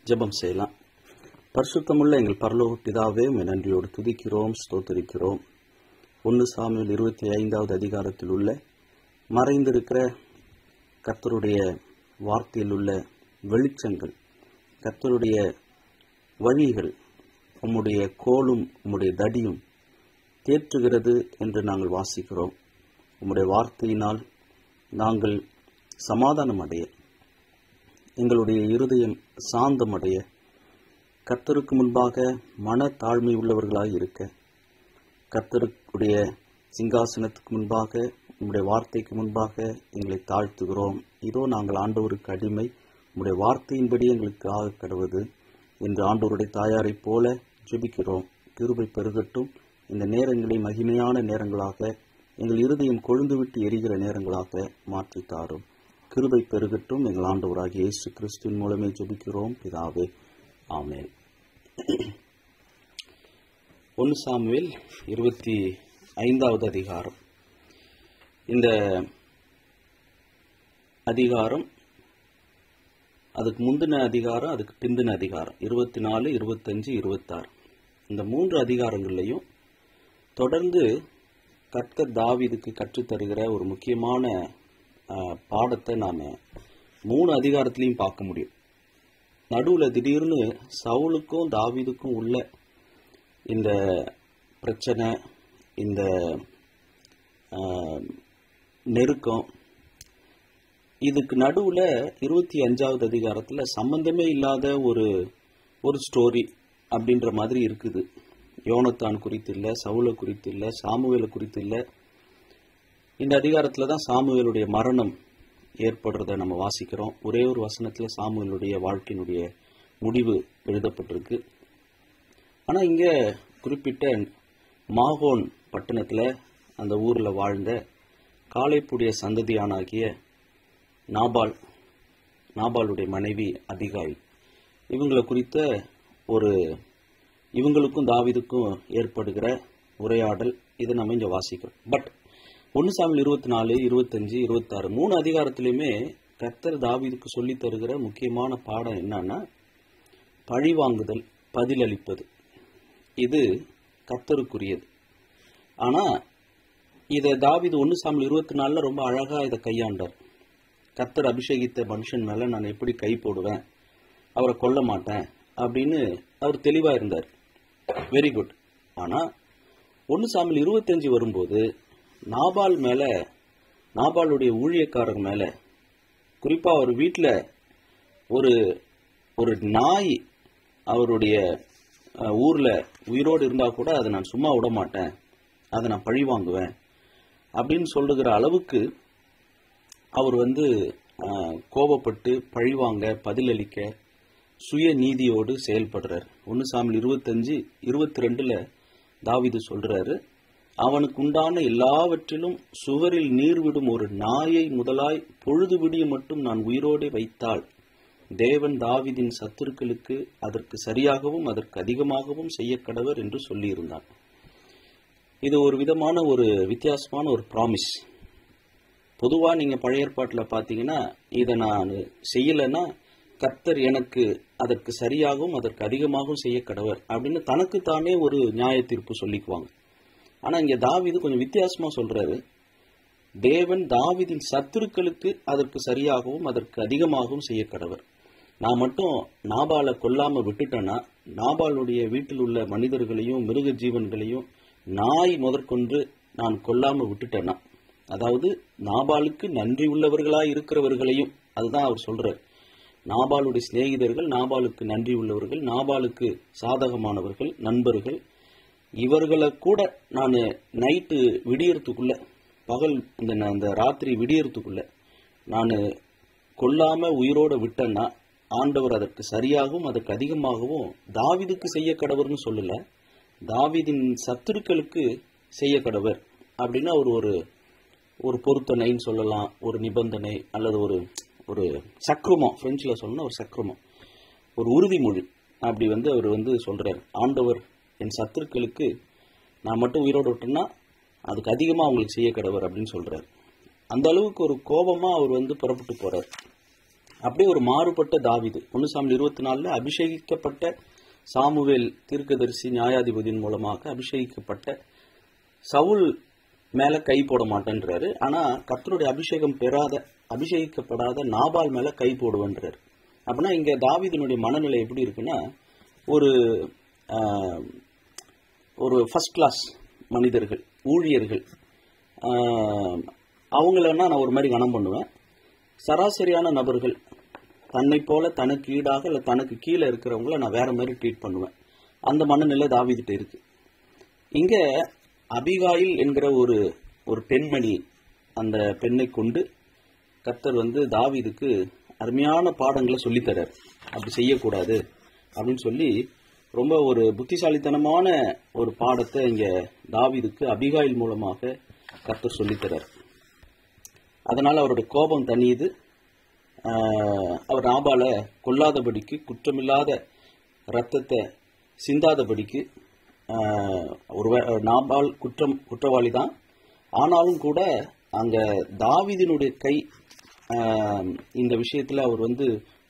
ஜெபம் செய்யலாம். பரிசுத்தமுள்ள எங்கள் பரலோக பிதாவே, உம்மை நன்றியோடு துதிக்கிறோம், ஸ்தோத்திரிக்கிறோம். 1 சாமுவேல் 25வது அதிகாரத்தில் உள்ள மறைந்திருக்கிற கர்த்தருடைய வார்த்தையில் உள்ள வெளிச்சங்கள், கர்த்தருடைய வழிகள், உம்முடைய கோலும் உம்முடைய தடியும் தேற்றுகிறது என்று நாங்கள் வாசிக்கிறோம். உம்முடைய வார்த்தையினால் நாங்கள் சமாதானம் அடைய, எங்களுடைய இருதயம் சாந்தமடைய, கர்த்தருக்கு முன்பாக மன தாழ்மை உள்ளவர்களாய் இருக்க, கர்த்தருடைய சிங்காசனத்துக்கு முன்பாக, உம்முடைய வார்த்தைக்கு முன்பாக எங்களை தாழ்த்துகிறோம். இதோ நாங்கள் ஆண்டவருக்கு அடிமை, உம்முடைய வார்த்தையின்படி எங்களுக்கு ஆக கடவுது என்று ஆண்டவருடைய தாயாரைப் போல ஜெபிக்கிறோம். கிருபை பெருகட்டும். இந்த நேரங்களை மகிமையான நேரங்களாக, எங்கள் இருதயம் கொழுந்துவிட்டு எரிகிற நேரங்களாக மாற்றித்தாரும். கிருபை பெருகட்டும். எங்கள் ஆண்டவராகிய இயேசு கிறிஸ்துவின் மூலமே ஜெபிக்கிறோம் பிதாவே, ஆமென். 1 சாமுவேல் 25வது அதிகாரம். இந்த அதிகாரம், அதுக்கு முந்தின அதிகாரம், அதுக்கு பிந்தின அதிகாரம் 24, 25, 26 இந்த 3 அதிகாரங்கள்லையும் தொடர்ந்து கர்த்தர் தாவீதுக்கு கற்றுத்தருகிற ஒரு முக்கியமான பாடத்தை நாம 3 அதிகாரத்திலையும் பார்க்க முடியும். நடுவில் திடீர்னு சவுலுக்கும் தாவீதுக்கும் உள்ள இந்த பிரச்சனை, இந்த நெருக்கம், இதுக்கு நடுவில் 25வது அதிகாரத்தில் சம்பந்தமே இல்லாத ஒரு ஸ்டோரி அப்படின்ற மாதிரி இருக்குது. யோனத்தான் குறித்து இல்லை, சவுலை குறித்து இல்லை, சாமுவேலை குறித்து இல்லை. இந்த அதிகாரத்தில் தான் சாமுவேலுடைய மரணம் ஏற்படுறத நம்ம வாசிக்கிறோம். ஒரே ஒரு வசனத்தில் சாமுவேலுடைய வாழ்க்கையினுடைய முடிவு எழுதப்பட்டிருக்கு. ஆனால் இங்கே குறிப்பிட்ட மாகோன் பட்டணத்தில், அந்த ஊரில் வாழ்ந்த காலேப்புடைய சந்ததியானாகிய நாபாலுடைய மனைவி அபிகாயில், இவங்களை குறித்த இவங்களுக்கும் தாவீதுக்கும் ஏற்படுகிற உரையாடல், இதை நம்ம இங்கே வாசிக்கிறோம். பட் 1 சாமுவேல் 24, 25, 26 3 அதிகாரத்திலுமே கர்த்தர் தாவீதுக்கு சொல்லி தருகிற முக்கியமான பாடம் என்னன்னா, பழிவாங்குதல், பதிலளிப்பது. இது கர்த்தருக்குரியது. ஆனா இதை தாவீது 1 சாமுவேல் 24 ரொம்ப அழகா இதை கையாண்டார். கர்த்தர் அபிஷேகித்த மனுஷன் மேல நான் எப்படி கை போடுவேன், அவரை கொல்ல மாட்டேன் அப்படின்னு அவர் தெளிவா இருந்தார். Very good. ஆனா 1 சாமுவேல் 25 வரும்போது நாபாலுடைய ஊழியக்காரர் மேல, குறிப்பா அவர் வீட்டில் ஒரு நாய் அவருடைய ஊர்ல உயிரோடு இருந்தா கூட அதை நான் சும்மா விட மாட்டேன், அதை நான் பழி வாங்குவேன் அப்படின்னு சொல்லுகிற அளவுக்கு அவர் கோபப்பட்டு பழிவாங்க, பதிலளிக்க, சுய நீதியோடு செயல்படுறார். 1 சாமுவேல் 25, 22 தாவீது சொல்றாரு, அவனுக்கு உண்டான எல்லாவற்றிலும் சுவரில் நீர் விடும் ஒரு நாயை முதலாய் பொழுது விடிய மட்டும் நான் உயிரோடு வைத்தால் தேவன் தாவீதின் சத்துருக்களுக்கு அதற்கு சரியாகவும் அதற்கு அதிகமாகவும் செய்ய கடவர் என்று சொல்லியிருந்தார். இது ஒரு விதமான ஒரு வித்தியாசமான ஒரு ப்ராமிஸ். பொதுவா நீங்க பழைய ஏற்பாட்டில் பார்த்தீங்கன்னா, இதை நான் செய்யலைன்னா கர்த்தர் எனக்கு அதற்கு சரியாகவும் அதற்கு அதிகமாகவும் செய்ய கடவர் அப்படின்னு தனக்குத்தானே ஒரு நியாய தீர்ப்பு சொல்லிக்குவாங்க. ஆனா இங்க தாவீது கொஞ்சம் வித்தியாசமா சொல்றாரு, தேவன் தாவீதின் சத்துருக்களுக்கு அதற்கு சரியாகவும் அதற்கு அதிகமாகவும் செய்ய கடவர். நான் மட்டும் நாபாலை கொல்லாம விட்டுட்டேன்னா, நாபாலுடைய வீட்டில் உள்ள மனிதர்களையும் மிருக ஜீவன்களையும் நாய் முதற்கொண்டு நான் கொல்லாம விட்டுட்டேன்னா, அதாவது நாபாலுக்கு நன்றி உள்ளவர்களாய் இருக்கிறவர்களையும், அதுதான் அவர் சொல்றார். நாபாலுடைய சிநேகிதர்கள், நாபாலுக்கு நன்றி உள்ளவர்கள், நாபாலுக்கு சாதகமானவர்கள், நண்பர்கள், இவர்களை கூட நான் நைட்டு விடியறதுக்குள்ள, பகல் அந்த ராத்திரி விடியறதுக்குள்ள நான் கொல்லாம உயிரோட விட்டேன்னா ஆண்டவர் அதற்கு சரியாகவும் அதற்கு அதிகமாகவும் தாவீதுக்கு செய்ய கடவர்னு சொல்லல, தாவீதின் சத்துருக்களுக்கு செய்ய கடவர் அப்படின்னு அவர் ஒரு பொருத்தனைன்னு சொல்லலாம், ஒரு நிபந்தனை அல்லது ஒரு சக்ரமம், பிரெஞ்சில் சொல்லணும்னா ஒரு சக்ரமம், ஒரு உறுதிமொழி. அப்படி அவர் சொல்றார், ஆண்டவர் என் சத்துருக்களுக்கு நான் மட்டும் உயிரோடு விட்டேன்னா அதுக்கு அதிகமாக அவங்களுக்கு செய்ய கடவர் அப்படின்னு சொல்றாரு. அந்த அளவுக்கு ஒரு கோபமா அவர் புறப்பட்டு போறார். அப்படியே ஒரு மாறுபட்ட தாவீது 1 சாமுவேல் 24 அபிஷேகிக்கப்பட்ட சாமுவேல் தீர்க்கதரிசி நியாயாதிபதியின் மூலமாக அபிஷேகிக்கப்பட்ட சவுல் மேல கை போட மாட்டேன்றாரு. ஆனா கர்த்தருடைய அபிஷேகம் பெறாத அபிஷேகிக்கப்படாத நாபால் மேல கை போடுவேன்றாரு. அப்படின்னா இங்க தாவீதினுடைய மனநிலை எப்படி இருக்குன்னா, ஒரு ஒரு ஃபர்ஸ்ட் கிளாஸ் மனிதர்கள், ஊழியர்கள், அவங்களன்னா நான் ஒரு மாதிரி கனம் பண்ணுவேன். சராசரியான நபர்கள், தன்னை போல தனக்கு ஈடாக இல்லை தனக்கு கீழே இருக்கிறவங்கள நான் வேற மாதிரி ட்ரீட் பண்ணுவேன். அந்த மனநிலை தாவீதுட்ட இருக்கு. இங்க அபிகாயில் என்கிற ஒரு பெண்மணி, அந்த பெண்ணை கொண்டு கர்த்தர் தாவீதுக்கு அருமையான பாடங்களை சொல்லித்தரார். அப்படி செய்யக்கூடாது அப்படின்னு சொல்லி ரொம்ப ஒரு புத்திசாலித்தனமான ஒரு பாடத்தை இங்க தாவீதுக்கு அபிகாயில் மூலமாக கர்த்தர் சொல்லித்தரார். அதனால அவருடைய கோபம் தணியுது. அவர் நாபால கொல்லாதபடிக்கு, குற்றமில்லாத ரத்தத்தை சிந்தாதபடிக்கு, நாபால் குற்றவாளி தான், ஆனாலும் கூட அங்க தாவீதினுடைய கை இந்த விஷயத்துல அவர்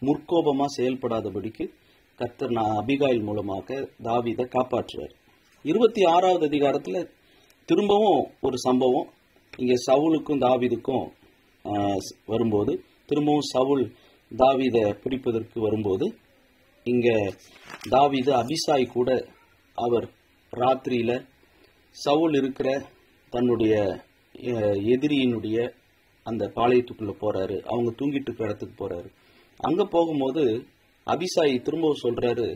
முற்கோபமா செயல்படாதபடிக்கு கர்த்தர் அபிகாயில் மூலமாக தாவீதை காப்பாற்றுவார். 26வது அதிகாரத்துல திரும்பவும் ஒரு சம்பவம் இங்க சவுலுக்கும் தாவீதுக்கும் வரும்போது, திரும்பவும் சவுல் தாவீதை பிடிப்பதற்கு வரும்போது, இங்க தாவீது அபிசாய் கூட அவர் ராத்திரியில சவுல் இருக்கிற தன்னுடைய எதிரியினுடைய அந்த பாளையத்துக்குள்ள போறாரு. அவங்க தூங்கிட்டு இருக்கிற இடத்துக்கு போறாரு. அங்க போகும்போது அபிசாய் திரும்பவும் சொல்றாரு,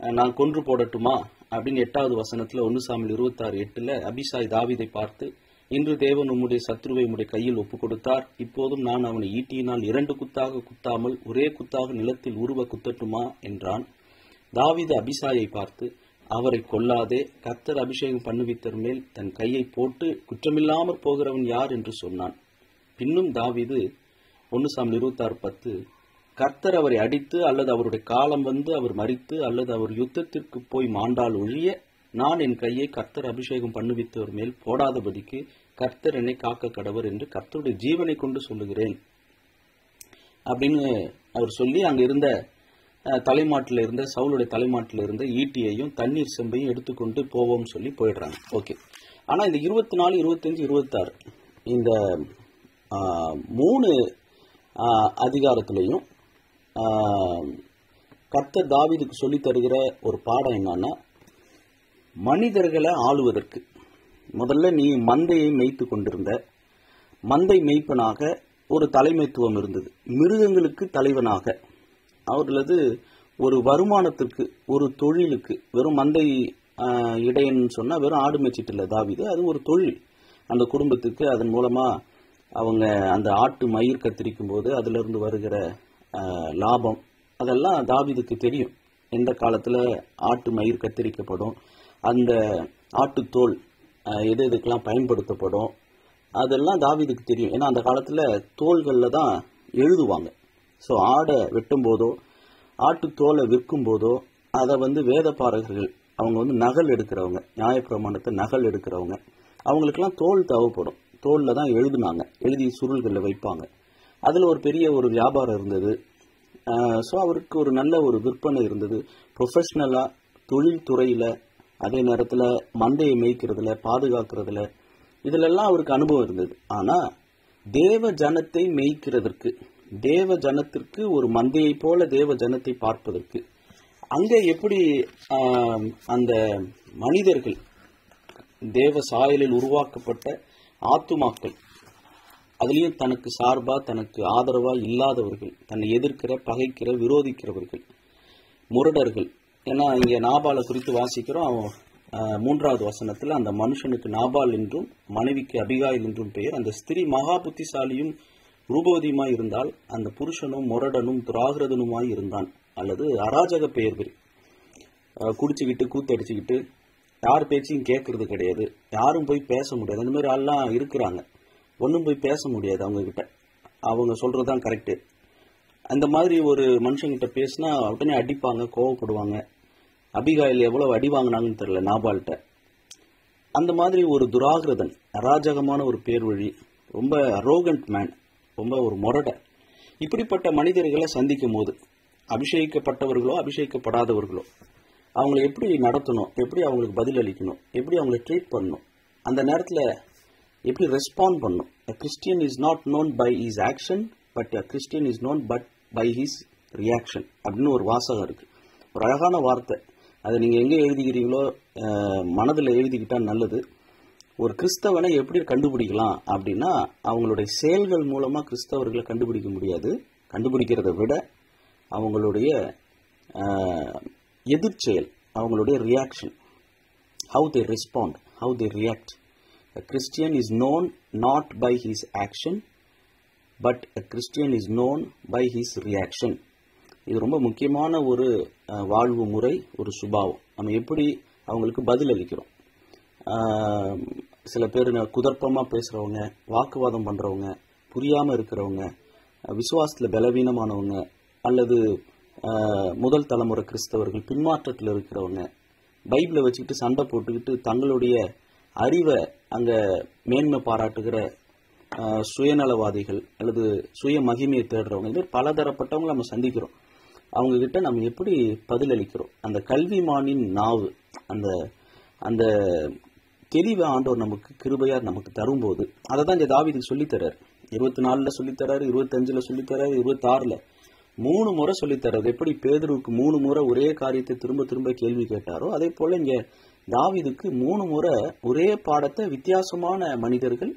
நான் கொன்று போடட்டுமா அப்படின்னு 8வது வசனத்துல 1 சாமுவேல் 26:8 அபிசாய் தாவீதை பார்த்து, இன்று தேவன் உம்முடைய சத்ருவை உம்முடைய கையில் ஒப்பு கொடுத்தார். இப்போதும் நான் அவனை ஈட்டியினால் 2 குத்தாக குத்தாமல் ஒரே குத்தாக நிலத்தில் உருவ குத்தட்டுமா என்றான். தாவீது அபிசாயை பார்த்து, அவரை கொல்லாதே, கர்த்தர் அபிஷேகம் பண்ணுவித்தர் மேல் தன் கையை போட்டு குற்றமில்லாமற் போகிறவன் யார் என்று சொன்னான். பின்னும் தாவீது 1 சாமுவேல் 26:10 கர்த்தர் அவரை அடித்து அல்லது அவருடைய காலம் அவர் மரித்து அல்லது அவர் யுத்தத்திற்கு போய் மாண்டால் ஒழிய நான் என் கையை கர்த்தர் அபிஷேகம் பண்ணுவித்தவர் மேல் போடாதபடிக்கு கர்த்தர் என்னை காக்க கடவர் என்று கர்த்தருடைய ஜீவனை கொண்டு சொல்லுகிறேன் அப்படின்னு அவர் சொல்லி, அங்க இருந்த தலைமாட்டில் இருந்த சவுளுடைய தலைமாட்டில் இருந்த ஈட்டியையும் தண்ணீர் செம்பையும் எடுத்துக்கொண்டு போவோம் சொல்லி போயிடுறாங்க. ஓகே. ஆனா இந்த 24, 25, 26 இந்த 3 அதிகாரத்திலையும் கர்த்தர் தாவீதுக்கு சொல்லி தருகிற ஒரு பாடம் என்னன்னா, மனிதர்களை ஆளுவதற்கு முதல்ல நீ மந்தையை மேய்த்து கொண்டிருந்த, மந்தை மேய்ப்பனாக ஒரு தலைமைத்துவம் இருந்தது. மிருகங்களுக்கு தலைவனாக, அவர்களது ஒரு வருமானத்திற்கு, ஒரு தொழிலுக்கு, வெறும் மந்தை இடையன் சொன்னா வெறும் ஆடு மேய்ச்சிட்டு இல்லை தாவீது, அது ஒரு தொழில். அந்த குடும்பத்துக்கு அதன் மூலமா அவங்க அந்த ஆட்டு மயிர் கத்திரிக்கும் போது அதுல இருந்து வருகிற லாபம் அதெல்லாம் தாவீதுக்கு தெரியும். எந்த காலத்துல ஆட்டு மயிர் கத்திரிக்கப்படும், அந்த ஆட்டுத்தோல் எதுக்கெல்லாம் பயன்படுத்தப்படும், அதெல்லாம் தாவீதுக்கு தெரியும். ஏன்னா அந்த காலத்துல தோள்கள்ல தான் எழுதுவாங்க. ஸோ ஆடை வெட்டும் போதோ ஆட்டுத்தோலை விற்கும் போதோ அதை வேதபாரகர்கள், அவங்க நகல் எடுக்கிறவங்க, நியாயப்பிரமாணத்தை நகல் எடுக்கிறவங்க, அவங்களுக்கெல்லாம் தோல் தேவைப்படும். தோல்ல தான் எழுதுனாங்க, எழுதி சுருள்களில் வைப்பாங்க. அதில் ஒரு பெரிய ஒரு வியாபாரம் இருந்தது. ஸோ அவருக்கு ஒரு நல்ல ஒரு விற்பனை இருந்தது. ப்ரொஃபஷ்னலாக தொழில்துறையில், அதே நேரத்தில் மந்தையை மேய்க்கிறதுல, பாதுகாக்கிறதுல, இதிலெல்லாம் அவருக்கு அனுபவம் இருந்தது. ஆனால் தேவ ஜனத்தை மேய்க்கிறதற்கு, தேவ ஜனத்திற்கு ஒரு மந்தையை போல தேவ ஜனத்தை பார்ப்பதற்கு, அங்கே எப்படி அந்த மனிதர்கள், தேவ சாயலில் உருவாக்கப்பட்ட ஆத்துமாக்கள், அதுலேயும் தனக்கு சார்பா தனக்கு ஆதரவா இல்லாதவர்கள், தன்னை எதிர்க்கிற, பகைக்கிற, விரோதிக்கிறவர்கள், முரடர்கள். ஏன்னா இங்க நாபாலை குறித்து வாசிக்கிறோம். 3வது வசனத்துல அந்த மனுஷனுக்கு நாபால் என்றும் மனைவிக்கு அபிகாயில் என்றும் பெயர். அந்த ஸ்திரீ மகா புத்திசாலியும் ரூபவதியுமாய் இருந்தால் அந்த புருஷனும் முரடனும் துராகிரதனுமாய் இருந்தான். அல்லது அராஜக பெயர் பெரி, குடிச்சுக்கிட்டு கூத்தடிச்சுக்கிட்டு யார் பேச்சையும் கேட்கறது கிடையாது, யாரும் போய் பேச முடியாது. அந்த மாதிரி ஆள்லாம் இருக்கிறாங்க. ஒன்றும் போய் பேச முடியாது அவங்க கிட்ட, அவங்க சொல்றதுதான் கரெக்டு. அந்த மாதிரி ஒரு மனுஷங்கிட்ட பேசினா உடனே அடிப்பாங்க, கோவப்படுவாங்க. அபிகாயில் எவ்வளவு அடி வாங்கினாங்கன்னு தெரியல நாபால்கிட்ட. அந்த மாதிரி ஒரு துராகிரதன், அராஜகமான ஒரு பேர் வழி, ரொம்ப அரோகண்ட் மேன், ரொம்ப ஒரு முரட. இப்படிப்பட்ட மனிதர்களை சந்திக்கும் போது அபிஷேகிக்கப்பட்டவர்களோ அபிஷேகிக்கப்படாதவர்களோ அவங்களை எப்படி நடத்தணும், எப்படி அவங்களுக்கு பதில் அளிக்கணும், எப்படி அவங்களை ட்ரீட் பண்ணணும், அந்த நேரத்தில் எப்படி ரெஸ்பாண்ட் பண்ணணும். A Christian is not known by his action, but a Christian is known but by his reaction அப்படின்னு ஒரு வாசகம் இருக்கு. ஒரு அழகான வார்த்தை. அதை நீங்கள் எங்கே எழுதிக்கிறீங்களோ மனதில் எழுதிக்கிட்டா நல்லது. ஒரு கிறிஸ்தவனை எப்படி கண்டுபிடிக்கலாம் அப்படின்னா, அவங்களுடைய செயல்கள் மூலமாக கிறிஸ்தவர்களை கண்டுபிடிக்க முடியாது. கண்டுபிடிக்கிறத விட அவங்களுடைய எதிர்ச்செயல், அவங்களுடைய reaction, how they respond, how they react. A Christian is known not by his action, but a Christian is known by his reaction. இது ரொம்ப முக்கியமான ஒரு வாழ்வு முறை, ஒரு சுபாவம். நம்ம எப்படி அவங்களுக்கு பதில் அளிக்கிறோம். சில பேர் குதர்ப்பமாக பேசுகிறவங்க, வாக்குவாதம் பண்ணுறவங்க, புரியாமல் இருக்கிறவங்க, விசுவாசத்தில் பலவீனமானவங்க, அல்லது முதல் தலைமுறை கிறிஸ்தவர்கள், பின்மாற்றத்தில் இருக்கிறவங்க, பைபிளை வச்சுக்கிட்டு சண்டை போட்டுக்கிட்டு தங்களுடைய அறிவை அங்கே மேன்மை பாராட்டுகிற சுயநலவாதிகள் அல்லது சுய மகிமையை தேடுறவங்க, இது பலதரப்பட்டவங்க நம்ம சந்திக்கிறோம். அவங்கக்கிட்ட நம்ம எப்படி பதிலளிக்கிறோம். அந்த கல்விமானின் நாவு, அந்த அந்த தெளிவை ஆண்டவர் நமக்கு கிருபையார் நமக்கு தரும்போது அதை தான் இந்த தாவீதுக்கு சொல்லித்தரார். 24 சொல்லித்தராரு, 25 சொல்லித்தராரு, 26 3 முறை சொல்லித்தராரு. எப்படி பேதுருவுக்கு 3 முறை ஒரே காரியத்தை திரும்ப திரும்ப கேள்வி கேட்டாரோ, அதே போல இங்கே தாவீதுக்கு 3 முறை ஒரே பாடத்தை வித்தியாசமான மனிதர்கள்,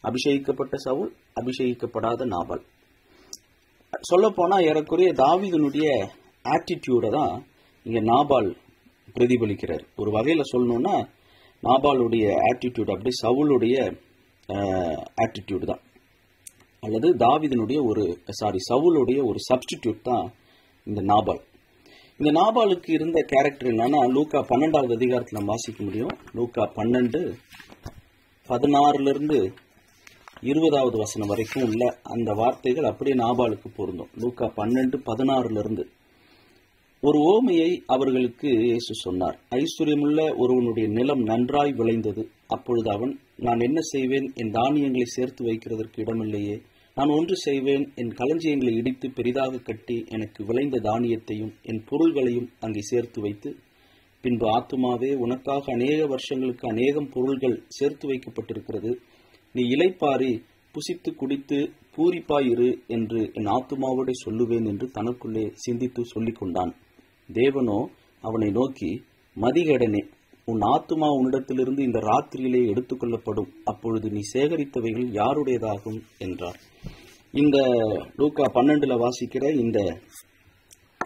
அபிஷேகிக்கப்பட்ட சவுல், அபிஷேகிக்கப்படாத நாபால். சொல்ல போனா ஏறக்குறைய தாவீதுனுடைய ஆட்டிடியூட தான் இங்க நாபால் பிரதிபலிக்கிறார். ஒரு வகையில சொல்லணும்னா நாபாலுடைய ஆட்டிடியூட் அப்படி சவுளுடைய ஆட்டிடியூட் தான், அல்லது தாவீதினுடைய சவுளுடைய ஒரு சப்ஸ்டிடியூட் தான் இந்த நாபால். இந்த நாபாலுக்கு இருந்த கேரக்டர் என்னன்னா, லூக்கா 12வது அதிகாரத்தில் நம்ம வாசிக்க முடியும். லூக்கா 12:16 20வது வசனம் வரைக்கும் உள்ள அந்த வார்த்தைகள் அப்படியே நாபாலுக்கு பொருந்தும். லூக்கா 12:16 ஒரு ஓமையை அவர்களுக்கு இயேசு சொன்னார். ஐஸ்வர்யமுள்ள ஒருவனுடைய நிலம் நன்றாய் விளைந்தது. அப்பொழுது அவன், நான் என்ன செய்வேன், என் தானியங்களை சேர்த்து வைக்கிறதற்கு இடமில்லையே. நான் ஒன்று செய்வேன், என் களஞ்சியங்களை இடித்து பெரிதாக கட்டி எனக்கு விளைந்த தானியத்தையும் என் பொருள்களையும் அங்கே சேர்த்து வைத்து, பின்பு ஆத்துமாவே, உனக்காக அநேக வருஷங்களுக்கு அநேகம் பொருள்கள் சேர்த்து வைக்கப்பட்டிருக்கிறது. நீ இளைப்பாரி புசித்து குடித்து பூரிப்பாயிரு என்று என் ஆத்துமாவோட சொல்லுவேன் என்று தனக்குள்ளே சிந்தித்து சொல்லிக் கொண்டான். தேவனோ அவனை நோக்கி, மதிகேடனே, உன் ஆத்துமா உன்னிடத்திலிருந்து இந்த ராத்திரியிலே எடுத்துக்கொள்ளப்படும். அப்பொழுது நீ சேகரித்தவைகள் யாருடையதாகும் என்றார். இந்த லூக்கா 12 வாசிக்கிற இந்த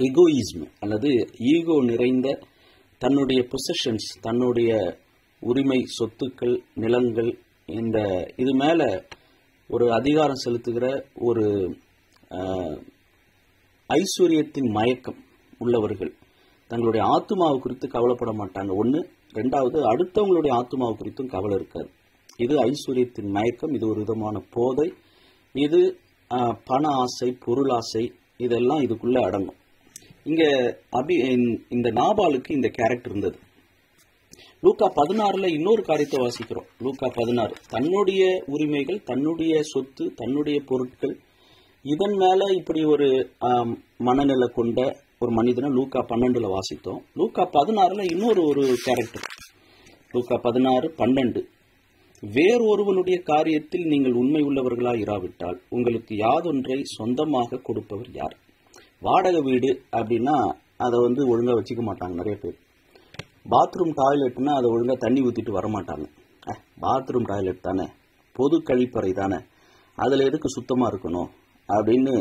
எகோயிஸ்ம் அல்லது ஈகோ நிறைந்த தன்னுடைய பொசஷன்ஸ், தன்னுடைய உரிமை, சொத்துக்கள், நிலங்கள், இது மேல ஒரு அதிகாரம் செலுத்துகிற ஒரு ஐஸ்வர்யத்தின் மயக்கம் உள்ளவர்கள் தங்களுடைய ஆத்துமாவை குறித்து கவலைப்பட மாட்டாங்க. ஒன்று. ரெண்டாவது, அடுத்தவங்களுடைய ஆத்துமாவை குறித்தும் கவலை இருக்காது. இது ஐஸ்வர்யத்தின் மயக்கம். இது ஒரு விதமான போதை. இது பண ஆசை, பொருள் ஆசை, இதெல்லாம் இதுக்குள்ள அடங்கும். இங்க இந்த நாபாலுக்கு இந்த கேரக்டர் இருந்தது. லூக்கா 16 இன்னொரு காரியத்தை வாசிக்கிறோம். லூக்கா 16 தன்னுடைய உரிமைகள், தன்னுடைய சொத்து, தன்னுடைய பொருட்கள், இதன் மேல இப்படி ஒரு மனநிலை கொண்ட ஒரு மனிதனை லூக்கா 12 வாசித்தோம். லூக்கா 16 இன்னொரு ஒரு கேரக்டர். லூக்கா 16:12 வேறொருவனுடைய காரியத்தில் நீங்கள் உண்மை உள்ளவர்களாக இராவிட்டால் உங்களுக்கு யாதொன்றை சொந்தமாக கொடுப்பவர் யார்? வாடகை வீடு அப்படின்னா அதை ஒழுங்கா வச்சுக்க மாட்டாங்க நிறைய பேர். பாத்ரூம் டாய்லெட்னா அதை ஒழுங்கா தண்ணி ஊற்றிட்டு வரமாட்டாங்க. பாத்ரூம் டாய்லெட் தானே, பொது கழிப்பறை தானே, அதில் எதுக்கு சுத்தமாக இருக்கணும் அப்படின்னு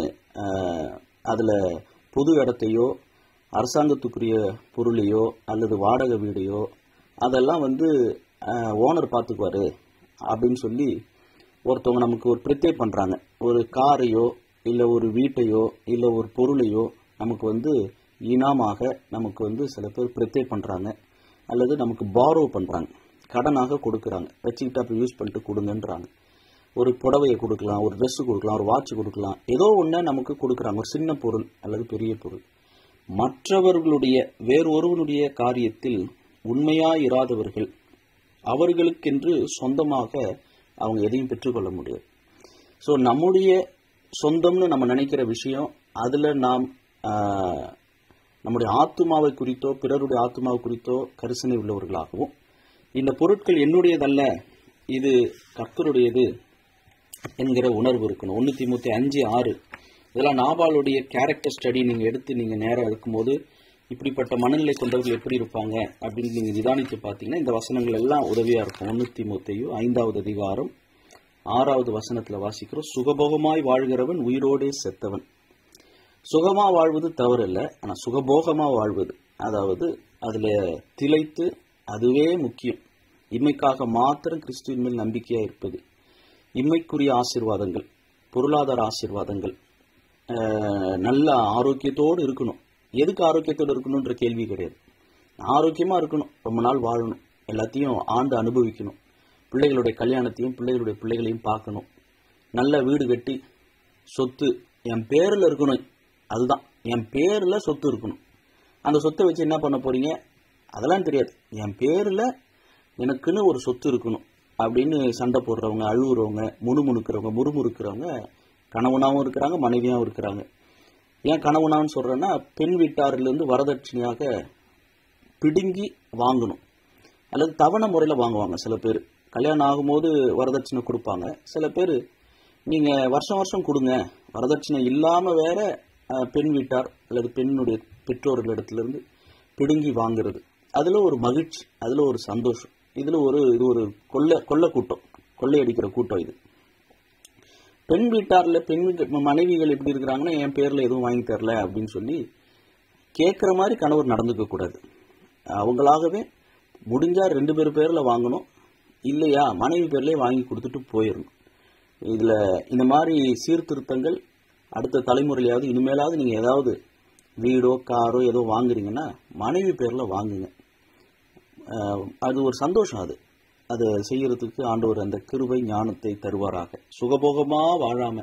அதில் பொது இடத்தையோ அரசாங்கத்துக்குரிய பொருளையோ அல்லது வாடகை வீடையோ அதெல்லாம் ஓனர் பார்த்துக்குவாரு அப்படின்னு சொல்லி ஒருத்தவங்க நமக்கு ஒரு ப்ரிப்பே பண்ணுறாங்க. ஒரு காரையோ இல்லை ஒரு வீட்டையோ இல்லை ஒரு பொருளையோ நமக்கு இனாமாக நமக்கு சில பேர் ப்ரிப்பே பண்ணுறாங்க, அல்லது நமக்கு பாரோ பண்ணுறாங்க, கடனாக கொடுக்குறாங்க, வச்சுக்கிட்டு அப்போ யூஸ் பண்ணிட்டு கொடுங்கன்றாங்க. ஒரு புடவையை கொடுக்கலாம், ஒரு ட்ரெஸ்ஸு கொடுக்கலாம், ஒரு வாட்ச் கொடுக்கலாம், ஏதோ ஒன்று நமக்கு கொடுக்குறாங்க, ஒரு சின்ன பொருள் அல்லது பெரிய பொருள். மற்றவர்களுடைய வேறொருவனுடைய காரியத்தில் உண்மையாக இராதவர்கள் அவர்களுக்கென்று சொந்தமாக அவங்க எதையும் பெற்றுக்கொள்ள முடியாது. ஸோ நம்முடைய சொந்தம்னு நம்ம நினைக்கிற விஷயம், அதுல நாம் நம்முடைய ஆத்துமாவை குறித்தோ பிறருடைய ஆத்துமாவை குறித்தோ கரிசனை உள்ளவர்களாகவும், இந்த பொருட்கள் என்னுடையதல்ல, இது கர்த்தருடையது என்கிற உணர்வு இருக்கணும். 1 தீமோத்தேயு 5:6 இதெல்லாம் நாபாலுடைய கேரக்டர் ஸ்டடி நீங்க எடுத்து நீங்க நேரம் இருக்கும்போது இப்படிப்பட்ட மனநிலை கொண்டவர்கள் எப்படி இருப்பாங்க அப்படின்னு நீங்க நிதானித்து பார்த்தீங்கன்னா இந்த வசனங்கள் எல்லாம் உதவியா இருக்கும். 1 தீமோத்தேயு 5வது அதிகாரம் 6வது வசனத்துல வாசிக்கிறோம், சுகபோகமாய் வாழ்கிறவன் உயிரோடே செத்தவன். சுகமா வாழ்வது தவறு இல்லை, ஆனா சுகபோகமா வாழ்வது, அதாவது அதுல திளைத்து அதுவே முக்கியம். இம்மைக்காக மாத்திரம் கிறிஸ்துவின் மேல் நம்பிக்கையா இருப்பது, இம்மைக்குரிய ஆசீர்வாதங்கள், பொருளாதார ஆசீர்வாதங்கள், நல்ல ஆரோக்கியத்தோடு இருக்கணும். எதுக்கு ஆரோக்கியத்தோடு இருக்கணும்ன்ற கேள்வி கிடையாது. ஆரோக்கியமா இருக்கணும், ரொம்ப நாள் வாழணும், எல்லாத்தையும் ஆண்டு அனுபவிக்கணும், பிள்ளைகளுடைய கல்யாணத்தையும் பிள்ளைகளுடைய பிள்ளைகளையும் பார்க்கணும், நல்ல வீடு கட்டி சொத்து என் பேரில் இருக்கணும். அதுதான், என் பேரில் சொத்து இருக்கணும். அந்த சொத்தை வச்சு என்ன பண்ண போறீங்க அதெல்லாம் தெரியாது. என் பேரில் எனக்குன்னு ஒரு சொத்து இருக்கணும் அப்படின்னு சண்டை போடுறவங்க, அழுகுறவங்க, முணுமுணுக்கிறவங்க, முறுமுறுக்கிறவங்க கணவனாகவும் இருக்கிறாங்க, மனைவியாகவும் இருக்கிறாங்க. ஏன் கணவனான்னு சொல்றேன்னா, பெண் வீட்டாரிலிருந்து வரதட்சணையாக பிடுங்கி வாங்கணும், அல்லது தவணை முறையில் வாங்குவாங்க. சில பேர் கல்யாணம் ஆகும்போது வரதட்சணை கொடுப்பாங்க. சில பேர் நீங்க வருஷம் வருஷம் கொடுங்க, வரதட்சணை இல்லாம வேற பெண் வீட்டார் அல்லது பெண்ணுடைய பெற்றோர்களிடத்திலிருந்து பிடுங்கி வாங்குறது. அதுல ஒரு மகிழ்ச்சி, அதுல ஒரு சந்தோஷம். இது ஒரு கொள்ள கூட்டம், கொள்ளையடிக்கிற கூட்டம் இது. பெண் வீட்டார்ல மனைவிகள் எப்படி இருக்கிறாங்கன்னா, என் பேர்ல எதுவும் வாங்கி தரல அப்படின்னு சொல்லி கேட்கிற மாதிரி கணவர் நடந்துக்க கூடாது. அவங்களாகவே முடிஞ்சா 2 பேர் பேர்ல வாங்கணும், இல்லையா மனைவி பேர்லயே வாங்கி கொடுத்துட்டு போயிடணும். இதுல இந்த மாதிரி சீர்திருத்தங்கள் அடுத்த தலைமுறையிலாவது இனிமேலாவது நீங்க ஏதாவது வீடோ காரோ ஏதோ வாங்குறீங்கன்னா மனைவி பேர்ல வாங்குங்க. அது ஒரு சந்தோஷம். அது செய்யறதுக்கு ஆண்டவர் அந்த கிருபை ஞானத்தை தருவாராக. சுகபோகமா வாழாம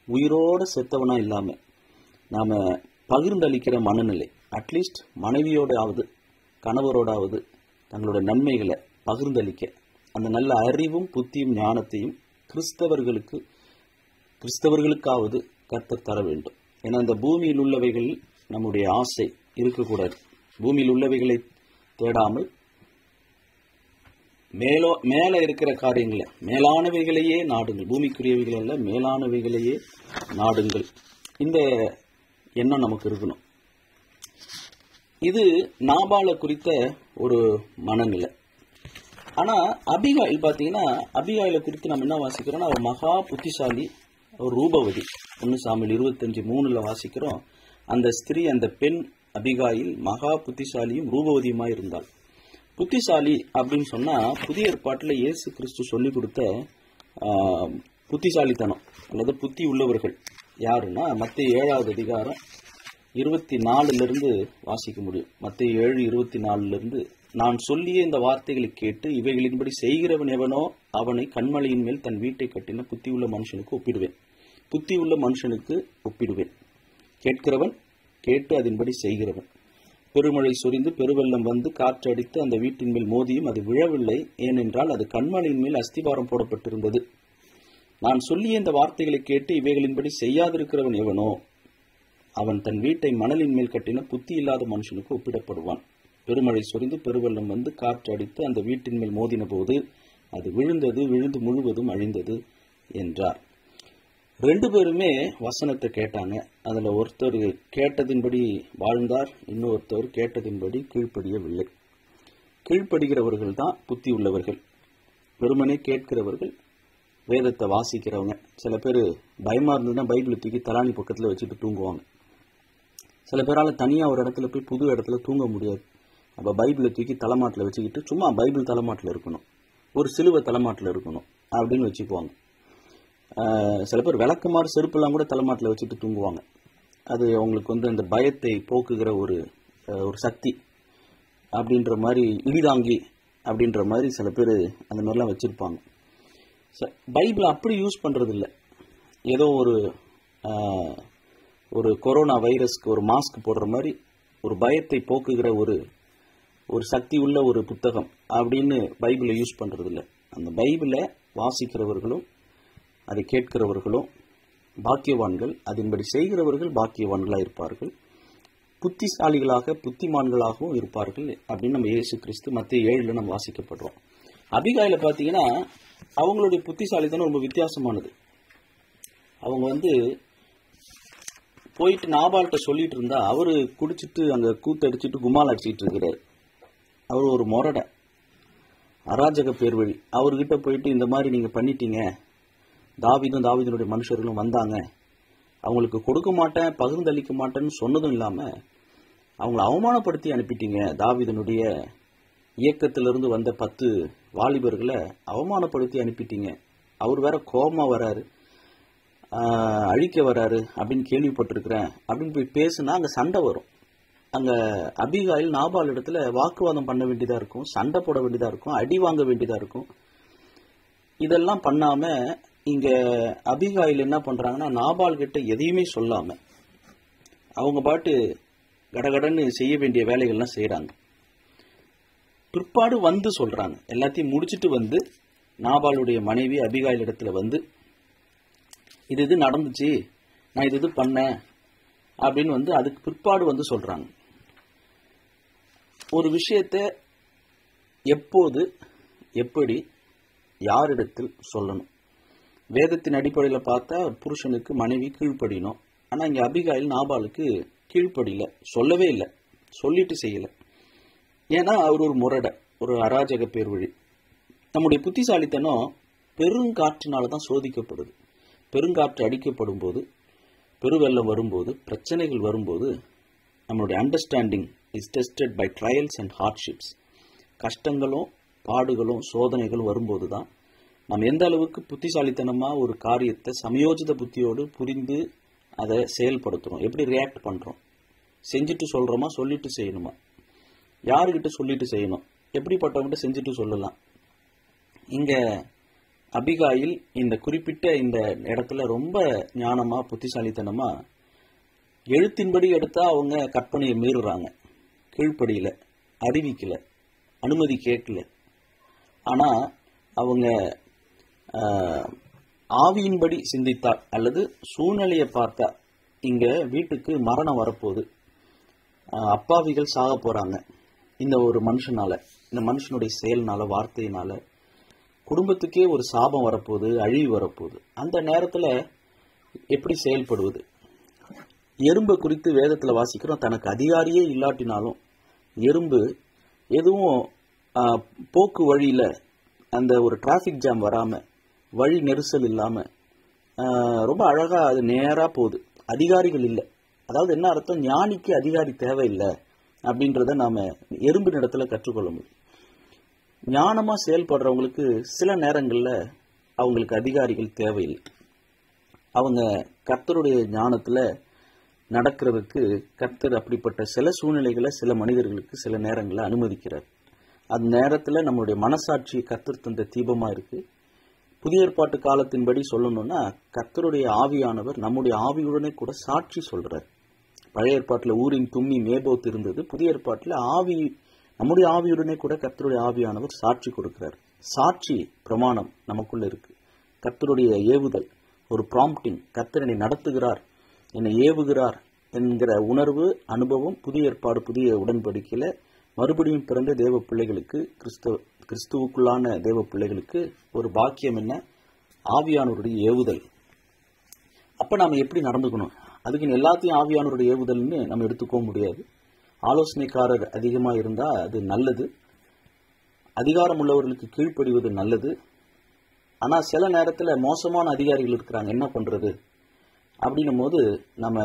உயிரோட செத்தவனா இல்லாம நாம பகிர்ந்தளிக்கிற மனநிலை, அட்லீஸ்ட் மனைவியோடாவது கணவரோடாவது தங்களோட நன்மைகளை பகிர்ந்தளிக்க அந்த நல்ல அறிவும் புத்தியும் ஞானத்தையும் கிறிஸ்தவர்களுக்காவது கர்த்தர் தர வேண்டும். ஏன்னா இந்த பூமியில் உள்ளவைகள் நம்முடைய ஆசை இருக்கக்கூடாது. பூமியில் உள்ளவைகளை தேடாமல் மேல இருக்கிற காரியங்களை, மேலானவைகளையே நாடுங்கள். பூமிக்குரியவைகள் அல்ல, மேலானவைகளையே நாடுங்கள். இந்த எண்ணம் நமக்கு இருக்கணும். இது நாபால குறித்த ஒரு மனநிலை. ஆனா அபிகாயில் பாத்தீங்கன்னா, அபிகாயில குறித்து நம்ம என்ன வாசிக்கிறோம்னா, அவர் மகா புத்திசாலி, ஒரு ரூபவதி. 1 சாமுவேல் 25:3 வாசிக்கிறோம், அந்த ஸ்திரீ, அந்த பெண் அபிகாயில் மகா புத்திசாலியும் ரூபவதியுமாய் இருந்தாள். புத்திசாலி அப்படின்னு சொன்னா புதிய ஏற்பாட்டில் இயேசு கிறிஸ்து சொல்லி கொடுத்த புத்திசாலித்தனம் அல்லது புத்தி உள்ளவர்கள் யாருன்னா, மத்தேயு 7வது அதிகாரம் 24 வாசிக்க முடியும். மத்தேயு 7:24 நான் சொல்லிய இந்த வார்த்தைகளை கேட்டு இவைகளின்படி செய்கிறவன் எவனோ அவனை கண்மலையின் மேல் தன் வீட்டை கட்டின புத்தியுள்ள மனுஷனுக்கு ஒப்பிடுவேன். புத்தியுள்ள மனுஷனுக்கு ஒப்பிடுவேன். கேட்கிறவன் கேட்டு அதன்படி செய்கிறவன். பெருமழை சொரிந்து பெருவெள்ளம் வந்து காற்று அடித்து அந்த வீட்டின் மேல் மோதியும் அது விழவில்லை, ஏனென்றால் அது கண்மலையின் மேல் அஸ்திபாரம் போடப்பட்டிருந்தது. நான் சொல்லிய இந்த வார்த்தைகளை கேட்டு இவைகளின்படி செய்யாதிருக்கிறவன் எவனோ அவன் தன் வீட்டை மணலின் மேல் கட்டின புத்தி இல்லாத மனுஷனுக்கு ஒப்பிடப்படுவான். பெருமழை சொரிந்து பெருவெள்ளம் வந்து காற்று அடித்து அந்த வீட்டின் மேல் மோதின போது அது விழுந்து முழுவதும் அழிந்தது என்றார். 2 பேருமே வசனத்தை கேட்டாங்க. அதுல ஒருத்தர் கேட்டதின்படி வாழ்ந்தார், இன்னொருத்தர் கேட்டதின்படி கீழ்ப்படியவில்லை. கீழ்ப்படுகிறவர்கள் தான் புத்தி உள்ளவர்கள். வெறுமனே கேட்கிறவர்கள் வேதத்தை வாசிக்கிறவங்க. சில பேர் பயமா இருந்ததுன்னா பைபிளை தூக்கி தலாணி பக்கத்துல வச்சுட்டு தூங்குவாங்க. சில பேரால் தனியா ஒரு இடத்துல போய் புது இடத்துல தூங்க முடியாது. அப்ப பைபிளை தூக்கி தலைமாட்டில் வச்சுக்கிட்டு, சும்மா பைபிள் தலைமாட்டில் இருக்கணும், ஒரு சிலுவை தலைமாட்டில் இருக்கணும் அப்படின்னு வச்சுக்குவாங்க. சில பேர் விளக்குமாறு செருப்பெல்லாம் கூட தலைமாட்டில் வச்சுட்டு தூங்குவாங்க. அது அவங்களுக்கு அந்த பயத்தை போக்குகிற ஒரு சக்தி அப்படின்ற மாதிரி, இடிதாங்கி அப்படின்ற மாதிரி சில பேர் அந்த மாதிரிலாம் வச்சிருப்பாங்க. பைபிள் அப்படி யூஸ் பண்றது இல்லை. ஏதோ ஒரு கொரோனா வைரஸ்க்கு ஒரு மாஸ்க் போடுற மாதிரி ஒரு பயத்தை போக்குகிற ஒரு சக்தி உள்ள ஒரு புத்தகம் அப்படின்னு பைபிளை யூஸ் பண்றது இல்லை. அந்த பைபிளை வாசிக்கிறவர்களும் அதை கேட்கிறவர்களும் பாக்கியவான்கள், அதன்படி செய்கிறவர்கள் பாக்கியவான்களாக இருப்பார்கள், புத்திசாலிகளாக புத்திமான்களாகவும் இருப்பார்கள் அப்படின்னு நம்ம இயேசு கிறிஸ்து மத்திய 7 நம்ம வாசிக்கப்படுறோம். அபிகாயில பார்த்தீங்கன்னா அவங்களுடைய புத்திசாலித்தனம் ரொம்ப வித்தியாசமானது. அவங்க போயிட்டு நாபால்கிட்ட சொல்லிட்டு இருந்தா அவரு குடிச்சிட்டு அங்க கூத்தடிச்சிட்டு குமால் அடிச்சிட்டு இருக்கிறாரு. அவர் ஒரு மொரட அராஜக பேர் வழி. அவர்கிட்ட போயிட்டு இந்த மாதிரி நீங்க பண்ணிட்டீங்க, தாவீதனுடைய மனுஷர்களும் வந்தாங்க, அவங்களுக்கு கொடுக்க மாட்டேன் பகிர்ந்தளிக்க மாட்டேன்னு சொன்னதும் இல்லாம அவங்களை அவமானப்படுத்தி அனுப்பிட்டீங்க. தாவீதனுடைய இயக்கத்திலிருந்து வந்த 10 வாலிபர்களை அவமானப்படுத்தி அனுப்பிட்டீங்க. அவர் வேற கோபமா வராரு, அழிக்க வராரு அப்படின்னு கேள்விப்பட்டிருக்கிறேன் அப்படின்னு போய் பேசுனா அங்க சண்டை வரும். அங்க அபிகாயில் நாபால் இடத்துல வாக்குவாதம் பண்ண வேண்டியதா இருக்கும், சண்டை போட வேண்டியதா இருக்கும், அடி வாங்க வேண்டியதா இருக்கும். இதெல்லாம் பண்ணாம இங்க அபிகாயில் என்ன பண்றாங்கன்னா நாபால் கிட்ட எதையுமே சொல்லாம அவங்க பாட்டு கடகடன்னு செய்ய வேண்டிய வேலைகள்லாம் செய்யறாங்க. பிற்பாடு சொல்றாங்க, எல்லாத்தையும் முடிச்சுட்டு நாபாலுடைய மனைவி அபிகாயில் இடத்துல இது நடந்துச்சு, நான் இது பண்ணேன் அப்படின்னு அதுக்கு பிற்பாடு சொல்றாங்க. ஒரு விஷயத்தை எப்போது எப்படி யாரிடத்தில் சொல்லணும்? வேதத்தின் அடிப்படையில் பார்த்தா புருஷனுக்கு மனைவி கீழ்ப்படியணும். ஆனா இங்க அபிகாயில் நாபாலுக்கு கீழ்ப்படியில, சொல்லவே இல்லை, சொல்லிட்டு செய்யல. ஏன்னா அவர் ஒரு முரட, ஒரு அராஜக பேர் வழி. நம்முடைய புத்திசாலித்தனம் பெருங்காற்றினால்தான் சோதிக்கப்படுது. பெருங்காற்று அடிக்கப்படும் போது, பெருவெள்ளம் வரும்போது, பிரச்சனைகள் வரும்போது நம்மளுடைய understanding is tested by trials and hardships. கஷ்டங்களும் பாடுகளும் சோதனைகளும் வரும்போது தான் நம்ம எந்த அளவுக்கு புத்திசாலித்தனமா ஒரு காரியத்தை சமயோஜித புத்தியோடு புரிந்து அதை செயல்படுத்துறோம், எப்படி ரியாக்ட் பண்றோம், செஞ்சுட்டு சொல்றோமா சொல்லிட்டு செய்யணுமா, யாருக்கிட்ட சொல்லிட்டு செய்யணும், எப்படிப்பட்டவங்கிட்ட செஞ்சுட்டு சொல்லலாம். இங்க அபிகாயில் இந்த குறிப்பிட்ட இந்த இடத்துல ரொம்ப ஞானமா புத்திசாலித்தனமா எழுத்தின்படி எடுத்தா அவங்க கற்பனையை மீறுறாங்க, கீழ்ப்படியில, அறிவிக்கல, அனுமதி கேட்கல. ஆனா அவங்க ஆவியின்படி சிந்தித்தார் அல்லது சூழ்நிலையை பார்த்தா இங்க வீட்டுக்கு மரணம் வரப்போகுது, அப்பாவிகள் சாக போறாங்க, இந்த ஒரு மனுஷனால, இந்த மனுஷனுடைய செயல்னால வார்த்தையினால குடும்பத்துக்கே ஒரு சாபம் வரப்போகுது, அழிவு வரப்போகுது. அந்த நேரத்துல எப்படி செயல்படுவது? எறும்பை குறித்து வேதத்துல வாசிக்கிறோம், தனக்கு அதிகாரியே இல்லாட்டினாலும் எறும்பு எதுவும் போக்கு வழியில அந்த ஒரு டிராபிக் ஜாம் வராம, வழி நெரிசல் இல்லாம ரொம்ப அழகா அது நேரா போகுது. அதிகாரிகள் இல்லை. அதாவது என்ன அர்த்தம்? ஞானிக்கு அதிகாரி தேவையில்லை அப்படின்றத நாம எறும்பின் இடத்துல கற்றுக்கொள்ள முடியும். ஞானமா செயல்படுறவங்களுக்கு சில நேரங்கள்ல அவங்களுக்கு அதிகாரிகள் தேவையில்லை. அவங்க கர்த்தருடைய ஞானத்துல நடக்கிறதுக்கு கர்த்தர் அப்படிப்பட்ட சில சூழ்நிலைகளை சில மனிதர்களுக்கு சில நேரங்களில் அனுமதிக்கிறார். அந்த நேரத்துல நம்மளுடைய மனசாட்சி கர்த்தர் தந்த தீபமா இருக்கு. புதிய ஏற்பாட்டு காலத்தின்படி சொல்லணும்னா கர்த்தருடைய ஆவியானவர் நம்முடைய ஆவியுடனே கூட சாட்சி சொல்றார். பழைய ஏற்பாட்டுல ஊரின் தும்மி மேபோத் இருந்தது. புதிய ஏற்பாட்டுல நம்முடைய ஆவியுடனே கூட கர்த்தருடைய ஆவியானவர் சாட்சி கொடுக்கிறார். சாட்சி பிரமாணம் நமக்குள்ள இருக்கு. கர்த்தருடைய ஏவுதல், ஒரு ப்ராம்ப்டிங், கர்த்தர் என்னை நடத்துகிறார், என்னை ஏவுகிறார் என்கிற உணர்வு, அனுபவம் புதிய ஏற்பாடு புதிய உடன்படிக்கையில மறுபடியும் பிறந்த தேவ பிள்ளைகளுக்கு, கிறிஸ்துவுக்குள்ளான தேவ பிள்ளைகளுக்கு ஒரு பாக்கியம் என்ன? ஆவியானவருடைய ஏவுதல். அப்ப நாம எப்படி நடந்துக்கணும்? அதுக்கு எல்லாத்தையும் ஆவியானவருடைய ஏவுதல்னு நம்ம எடுத்துக்க முடியாது. ஆலோசனைக்காரர் அதிகமா இருந்தா அது நல்லது, அதிகாரம் உள்ளவர்களுக்கு கீழ்ப்படிவது நல்லது. ஆனா சில நேரத்துல மோசமான அதிகாரிகள் இருக்கிறாங்க, என்ன பண்றது அப்படின்னும் போது நம்ம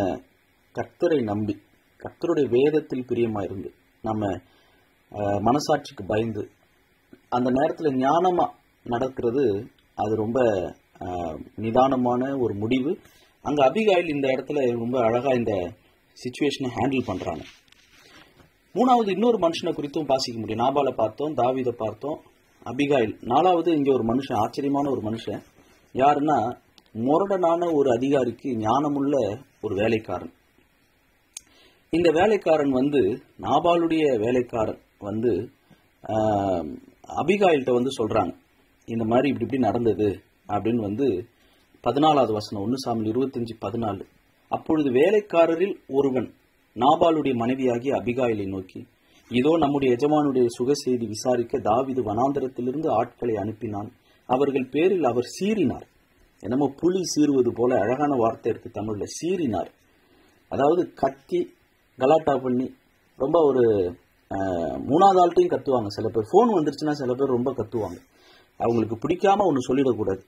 கர்த்தரை நம்பி கர்த்தருடைய வேதத்தில் பிரியமா இருந்து நம்ம மனசாட்சிக்கு பயந்து அந்த நேரத்துல ஞானமா நடக்கிறது, அது ரொம்ப நிதானமான ஒரு முடிவு. அங்க அபிகாயில் இந்த இடத்துல ரொம்ப அழகா இந்த சிச்சுவேஷனை ஹேண்டில் பண்றாங்க. மூணாவது இன்னொரு மனுஷனை குறித்தும் வாசிக்க முடியும். நாபாலை பார்த்தோம், தாவீதை பார்த்தோம், அபிகாயில். நாலாவது இங்க ஒரு மனுஷன், ஆச்சரியமான ஒரு மனுஷன். யாருன்னா முரடனான ஒரு அதிகாரிக்கு ஞானமுள்ள ஒரு வேலைக்காரன். இந்த வேலைக்காரன் நாபாலுடைய வேலைக்காரன் அபிகாயில்கிட்ட சொல்றாங்க, இந்த மாதிரி இப்படி இப்படி நடந்தது அப்படின்னு 14வது வசனம் 1 சாமுவேல் 25:14. அப்பொழுது வேலைக்காரரில் ஒருவன் நாபாலுடைய மனைவியாகிய அபிகாயிலை நோக்கி, இதோ நம்முடைய எஜமானுடைய சுக செய்தி விசாரிக்க தாவீது வனாந்தரத்திலிருந்து ஆட்களை அனுப்பினான். அவர்கள் பேரில் அவர் சீறினார். என்னமோ புலி சீறுவது போல அழகான வார்த்தை இருக்கு தமிழ்ல, சீறினார். அதாவது கத்தி கலாட்டா பண்ணி ரொம்ப ஒரு 3வது ஆள்கிட்டையும் கத்துவாங்க. சில பேர் ஃபோன் வந்துருச்சுன்னா சில பேர் ரொம்ப கத்துவாங்க. அவங்களுக்கு பிடிக்காம ஒன்று சொல்லிடக்கூடாது.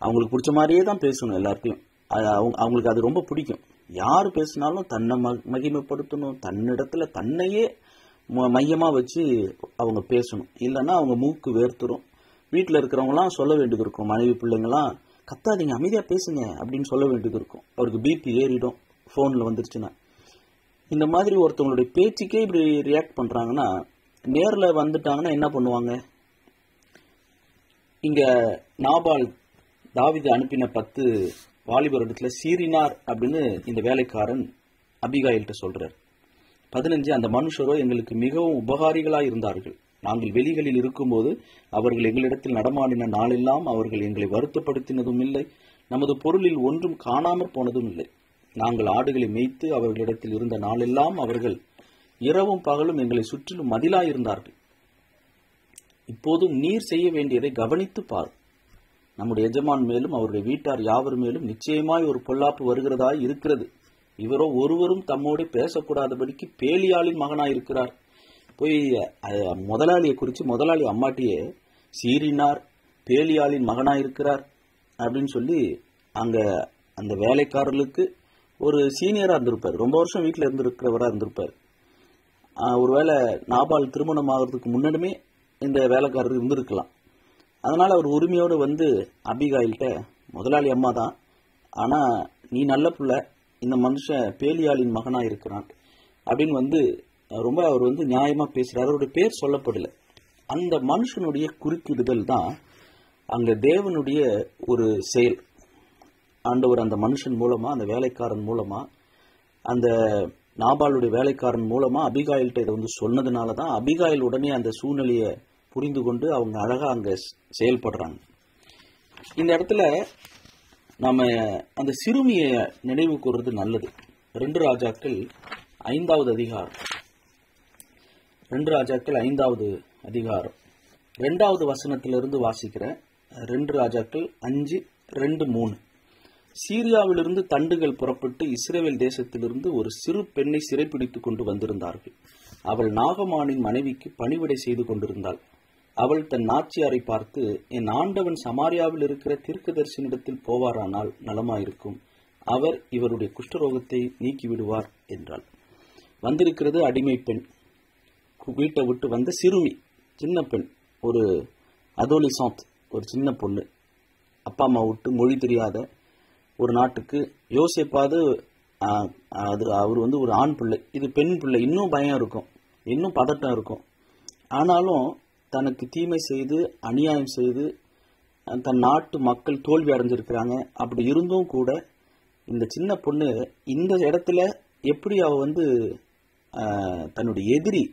அவங்களுக்கு பிடிச்ச மாதிரியே தான் பேசணும் எல்லார்ட்டையும். அவங்களுக்கு அது ரொம்ப பிடிக்கும். யார் பேசினாலும் தன்னை மகிமைப்படுத்தணும், தன்னிடத்துல தன்னையே மையமாக வச்சு அவங்க பேசணும். இல்லைன்னா அவங்க மூக்கு வேர்த்துரும். வீட்டில் இருக்கிறவங்களாம் சொல்ல வேண்டியது இருக்கும். மனைவி பிள்ளைங்களாம் கத்தாதீங்க, அமைதியாக பேசுங்க அப்படின்னு சொல்ல வேண்டியது இருக்கும். அவருக்கு பிபி ஏறிடும் ஃபோனில் வந்துருச்சுன்னா. இந்த மாதிரி ஒருத்தவங்களுடைய பேச்சுக்கே இப்படி ரியாக்ட் பண்ணுறாங்கன்னா, நேரில் வந்துட்டாங்கன்னா என்ன பண்ணுவாங்க? இங்கே நாபால் தாவீது அனுப்பின 10 வாலிபர் இடத்துல சீறினார் அப்படின்னு இந்த வேலைக்காரன் அபிகாயில்கிட்ட சொல்றார். 15, அந்த மனுஷரோ எங்களுக்கு மிகவும் உபகாரிகளாய் இருந்தார்கள். நாங்கள் வெளிகளில் இருக்கும்போது அவர்கள் எங்களிடத்தில் நடமாடின நாளெல்லாம் அவர்கள் எங்களை வருத்தப்படுத்தினதும் இல்லை, நமது பொருளில் ஒன்றும் காணாமற் போனதும் இல்லை. நாங்கள் ஆடுகளை மேய்த்து அவர்களிடத்தில் இருந்த நாளெல்லாம் அவர்கள் இரவும் பகலும் எங்களை சுற்றிலும் மதிலாயிருந்தார்கள். இப்போதும் நீர் செய்ய வேண்டியதை கவனித்து பார். நம்முடைய எஜமான் மேலும் அவருடைய வீட்டார் யாவர் மேலும் நிச்சயமாய் ஒரு பொல்லாப்பு வருகிறதாய் இருக்கிறது. இவரோ ஒருவரும் தம்மோடு பேசக்கூடாதபடிக்கு பேலியாளின் மகனாயிருக்கிறார். போய் முதலாளியை குறித்து முதலாளி அம்மாட்டியே சீறினார், பேலியாளின் மகனாயிருக்கிறார் அப்படின்னு சொல்லி அங்க அந்த வேலைக்காரர்களுக்கு ஒரு சீனியரா இருந்திருப்பார். ரொம்ப வருஷம் வீட்டில் இருந்திருக்கிறவரா இருந்திருப்பார். ஒருவேளை நாபால் திருமணம் ஆகிறதுக்கு முன்னாடியுமே இந்த வேலைக்காரர் இருந்திருக்கலாம். அதனால அவர் உரிமையோடு வந்து அபிகாயில்கிட்ட, முதலாளி அம்மா தான், ஆனா நீ நல்ல பிள்ளை, இந்த மனுஷன் பேலியாளின் மகனா இருக்கிறான் அப்படின்னு வந்து ரொம்ப அவர் வந்து நியாயமா பேசுறாரு. அவருடைய பேர் சொல்லப்படல. அந்த மனுஷனுடைய குறுக்கிடுதல் தான் அங்க தேவனுடைய ஒரு செயல். ஆண்டவர் அந்த மனுஷன் மூலமா, அந்த வேலைக்காரன் மூலமா, அந்த நாபாலுடைய வேலைக்காரன் மூலமா அபிகாயில்கிட்ட இதை வந்து சொன்னதுனாலதான் அபிகாயில் உடனே அந்த சூழ்நிலையை புரிந்து கொண்டு அவங்க அழகா அங்க செயல்படுறாங்க. இந்த இடத்துல நாம அந்த சிறுமியை நினைவு கூறுறது நல்லது. 2 ராஜாக்கள் 5வது அதிகாரம், 2 ராஜாக்கள் 5வது அதிகாரம் 2வது வசனத்திலிருந்து வாசிக்கிற 2 ராஜாக்கள் 5:2-3. சீரியாவிலிருந்து தண்டுகள் புறப்பட்டு இஸ்ரவேல் தேசத்திலிருந்து ஒரு சிறு பெண்ணை சிறைப்பிடித்துக் கொண்டு வந்திருந்தார்கள். அவள் நாகமானின் மனைவிக்கு பணிவிடை செய்து கொண்டிருந்தாள். அவள் தன் நாச்சியாரை பார்த்து, என் ஆண்டவன் சமாரியாவில் இருக்கிற தீர்க்கதரிசனிடத்தில் போவாரானால் நலமாயிருக்கும், அவர் இவருடைய குஷ்டரோகத்தை நீக்கிவிடுவார் என்றாள். வந்திருக்கிறது அடிமை பெண், வீட்டை விட்டு வந்த சிறுமி, சின்ன பெண், ஒரு அதோலிசாந்த், ஒரு சின்ன பொண்ணு, அப்பா அம்மா விட்டு மொழி தெரியாத ஒரு நாட்டுக்கு. யோசேப்பாவது அவர் வந்து ஒரு ஆண் பிள்ளை, இது பெண் பிள்ளை. இன்னும் பயம் இருக்கும், இன்னும் பதட்டம் இருக்கும். ஆனாலும் தனக்கு தீமை செய்து அநியாயம் செய்து தன் நாட்டு மக்கள் தோல்வி அடைஞ்சிருக்கிறாங்க. அப்படி இருந்தும் கூட இந்த சின்ன பொண்ணு இந்த இடத்துல எப்படி அவ வந்து தன்னுடைய எதிரி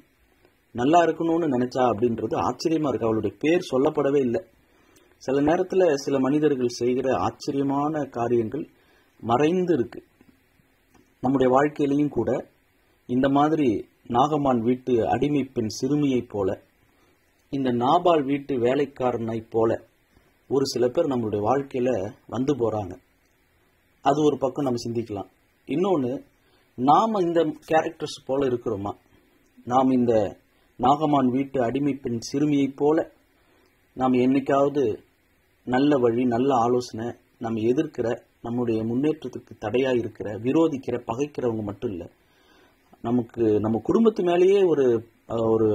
நல்லா இருக்கணும்னு நினைச்சா அப்படின்றது ஆச்சரியமா இருக்கு. அவளுடைய பேர் சொல்லப்படவே இல்லை. சில நேரத்துல சில மனிதர்கள் செய்கிற ஆச்சரியமான காரியங்கள் மறைந்து இருக்கு. நம்முடைய வாழ்க்கையிலையும் கூட இந்த மாதிரி நாகமான் வீட்டு அடிமை பெண் சிறுமியை போல, இந்த நாபால் வீட்டு வேலைக்காரனை போல ஒரு சில பேர் நம்மளுடைய வாழ்க்கையில வந்து போறாங்க. அது ஒரு பக்கம் நம்ம சிந்திக்கலாம். இன்னொன்னு, நாம இந்த கேரக்டர்ஸ் போல இருக்கிறோமா? நாம் இந்த நாகமான் வீட்டு அடிமை பெண் சிறுமியை போல நாம் என்னைக்காவது நல்ல வழி, நல்ல ஆலோசனை, நம்ம எதிர்க்கிற, நம்முடைய முன்னேற்றத்துக்கு தடையா இருக்கிற, விரோதிக்கிற, பகைக்கிறவங்க மட்டும் இல்லை, நமக்கு நம்ம குடும்பத்து மேலேயே ஒரு ஒரு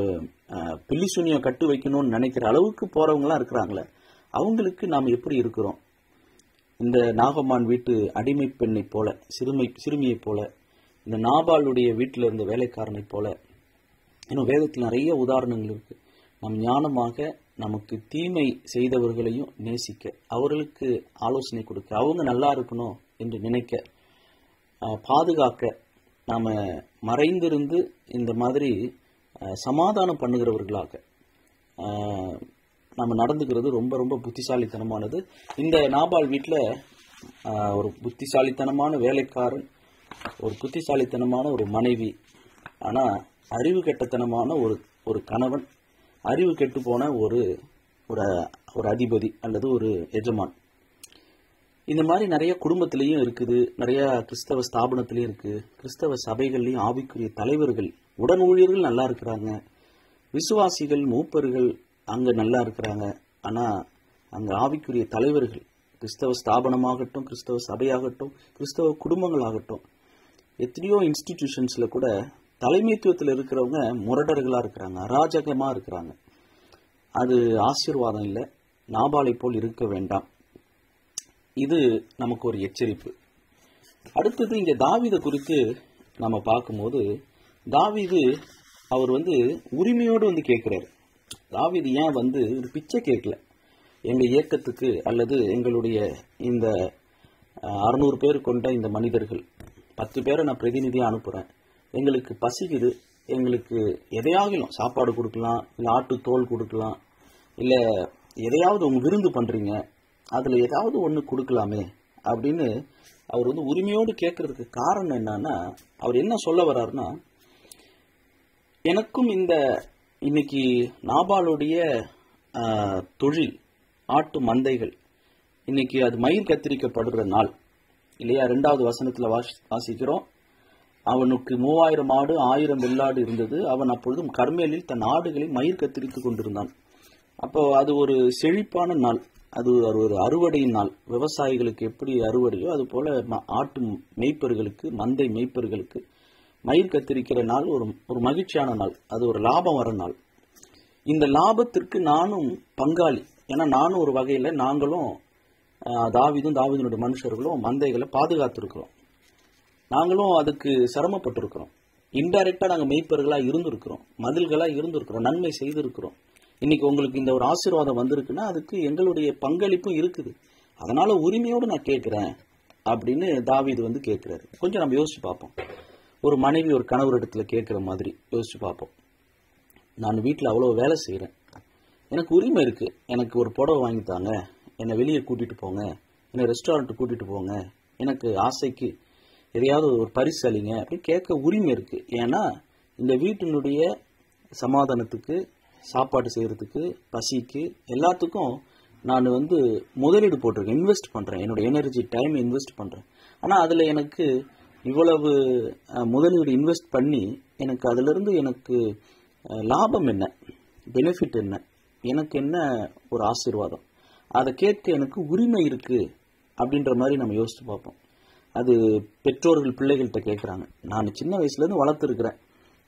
பில்லிசூனியம் கட்டு வைக்கணும்னு நினைக்கிற அளவுக்கு போறவங்கலாம் இருக்கிறாங்களே, அவங்களுக்கு நாம் எப்படி இருக்கிறோம்? இந்த நாகமான் வீட்டு அடிமை பெண்ணை போல, சிறுமியை போல, இந்த நாபாலுடைய வீட்டில் இருந்த வேலைக்காரனை போல, இன்னும் வேதத்தில் நிறைய உதாரணங்கள் இருக்கு. நம் ஞானமாக நமக்கு தீமை செய்தவர்களையும் நேசிக்க, அவர்களுக்கு ஆலோசனை கொடுக்க, அவங்க நல்லா இருக்கணும் என்று நினைக்க, பாதுகாக்க, நாம மறைந்திருந்து இந்த மாதிரி சமாதானம் பண்ணுகிறவர்களாக நம்ம நடந்துக்கிறது ரொம்ப ரொம்ப புத்திசாலித்தனமானது. இந்த நாபால் வீட்டில் ஒரு புத்திசாலித்தனமான வேலைக்காரன், ஒரு புத்திசாலித்தனமான ஒரு மனைவி, ஆனால் அறிவு கெட்டத்தனமான ஒரு கணவன், அறிவு கெட்டு போன ஒரு ஒரு அதிபதி அல்லது ஒரு எஜமான். இந்த மாதிரி நிறைய குடும்பத்திலையும் இருக்குது, நிறைய கிறிஸ்தவ ஸ்தாபனத்திலையும் இருக்கு, கிறிஸ்தவ சபைகள்லையும் ஆவிக்குரிய தலைவர்கள், உடன் ஊழியர்கள் நல்லா இருக்கிறாங்க, விசுவாசிகள் மூப்பர்கள் அங்க நல்லா இருக்கிறாங்க. ஆனா அங்க ஆவிக்குரிய தலைவர்கள், கிறிஸ்தவ ஸ்தாபனமாகட்டும், கிறிஸ்தவ சபையாகட்டும், கிறிஸ்தவ குடும்பங்களாகட்டும், எத்தனையோ இன்ஸ்டிடியூஷன்ஸ்ல கூட தலைமைத்துவத்தில் இருக்கிறவங்க முரடர்களா இருக்கிறாங்க, அராஜகமா இருக்கிறாங்க. அது ஆசீர்வாதம் இல்லை. நாபாலை போல் இருக்க வேண்டாம். இது நமக்கு ஒரு எச்சரிப்பு. அடுத்தது இங்க தாவீதை குறித்து நம்ம பார்க்கும்போது, தாவீது அவர் உரிமையோடு கேட்கிறாரு. தாவீது ஏன் ஒரு பிச்சை கேட்கல. எங்க இயக்கத்துக்கு அல்லது எங்களுடைய இந்த 600 பேர் கொண்ட இந்த மனிதர்கள் 10 பேரை நான் பிரதிநிதியா அனுப்புறேன், எங்களுக்கு பசிக்குது, எங்களுக்கு எதையாகிலும் சாப்பாடு கொடுக்கலாம், இல்லை ஆட்டு தோல் கொடுக்கலாம், இல்லை எதையாவது உங்க விருந்து பண்றீங்க, அதுல ஏதாவது ஒன்று கொடுக்கலாமே அப்படின்னு அவர் உரிமையோடு கேட்கறதுக்கு காரணம் என்னன்னா, அவர் என்ன சொல்ல வர்றாருன்னா, எனக்கும் இந்த இன்னைக்கு நாபாலுடைய தொழில் ஆட்டு மந்தைகள் இன்னைக்கு அது மயிர் கத்திரிக்கப்படுற நாள் இல்லையா? 2வது வசனத்துல வாசிக்கிறோம், அவனுக்கு 3000 ஆடு 1000 வெள்ளாடு இருந்தது, அவன் அப்பொழுது கர்மேலில் தன் ஆடுகளை மயிர் கத்திரித்து கொண்டிருந்தான். அப்போ அது ஒரு செழிப்பான நாள், அது ஒரு அறுவடையின் நாள். விவசாயிகளுக்கு எப்படி அறுவடையோ அது போல ஆட்டு மேய்ப்பர்களுக்கு, மந்தை மேய்ப்பர்களுக்கு மயிர் கத்திரிக்கிற நாள் ஒரு மகிழ்ச்சியான நாள், அது ஒரு லாபம் வர நாள். இந்த லாபத்திற்கு நானும் பங்காளி. ஏன்னா நானும் ஒரு வகையில, நாங்களும் தாவீதுனுடைய மனுஷர்களும் மந்தைகளை பாதுகாத்திருக்கிறோம், நாங்களும் அதுக்கு சிரமப்பட்டிருக்கிறோம். இன்டைரக்டா நாங்க மெய்ப்பர்களா இருந்திருக்கிறோம், மதில்களா இருந்திருக்கிறோம், நன்மை செய்திருக்கிறோம். இன்னைக்கு உங்களுக்கு இந்த ஒரு ஆசீர்வாதம் வந்திருக்குன்னா அதுக்கு எங்களுடைய பங்களிப்பும் இருக்குது. அதனால உரிமையோடு நான் கேட்கிறேன் அப்படின்னு தாவீது கேட்கிறாரு. கொஞ்சம் நம்ம யோசிச்சு பார்ப்போம். ஒரு மனைவி ஒரு கணவர் இடத்துல கேட்கிற மாதிரி யோசிச்சு பார்ப்போம். நான் வீட்டில் அவ்வளோ வேலை செய்கிறேன், எனக்கு உரிமை இருக்கு, எனக்கு ஒரு புடவை வாங்கித்தாங்க, என்னை வெளியே கூட்டிட்டு போங்க, என்னை ரெஸ்டாரண்ட் கூட்டிட்டு போங்க, எனக்கு ஆசைக்கு எதையாவது ஒரு பரிசு அளிங்க அப்படின்னு கேட்க உரிமை இருக்கு. ஏன்னா இந்த வீட்டினுடைய சமாதானத்துக்கு, சாப்பாடு செய்யறதுக்கு, பசிக்கு, எல்லாத்துக்கும் நான் முதலீடு போட்டிருக்கேன், இன்வெஸ்ட் பண்றேன், என்னோட எனர்ஜி டைம் இன்வெஸ்ட் பண்றேன். ஆனா அதுல எனக்கு இவ்வளவு முதலீடு இன்வெஸ்ட் பண்ணி எனக்கு அதுல இருந்து எனக்கு லாபம் என்ன, பெனிஃபிட் என்ன, எனக்கு என்ன ஒரு ஆசீர்வாதம், அதை கேட்க எனக்கு உரிமை இருக்கு அப்படின்ற மாதிரி நம்ம யோசிச்சு பார்ப்போம். அது பெற்றோர்கள் பிள்ளைகள்கிட்ட கேட்குறாங்க. நான் சின்ன வயசுலேருந்து வளர்த்துருக்கிறேன்,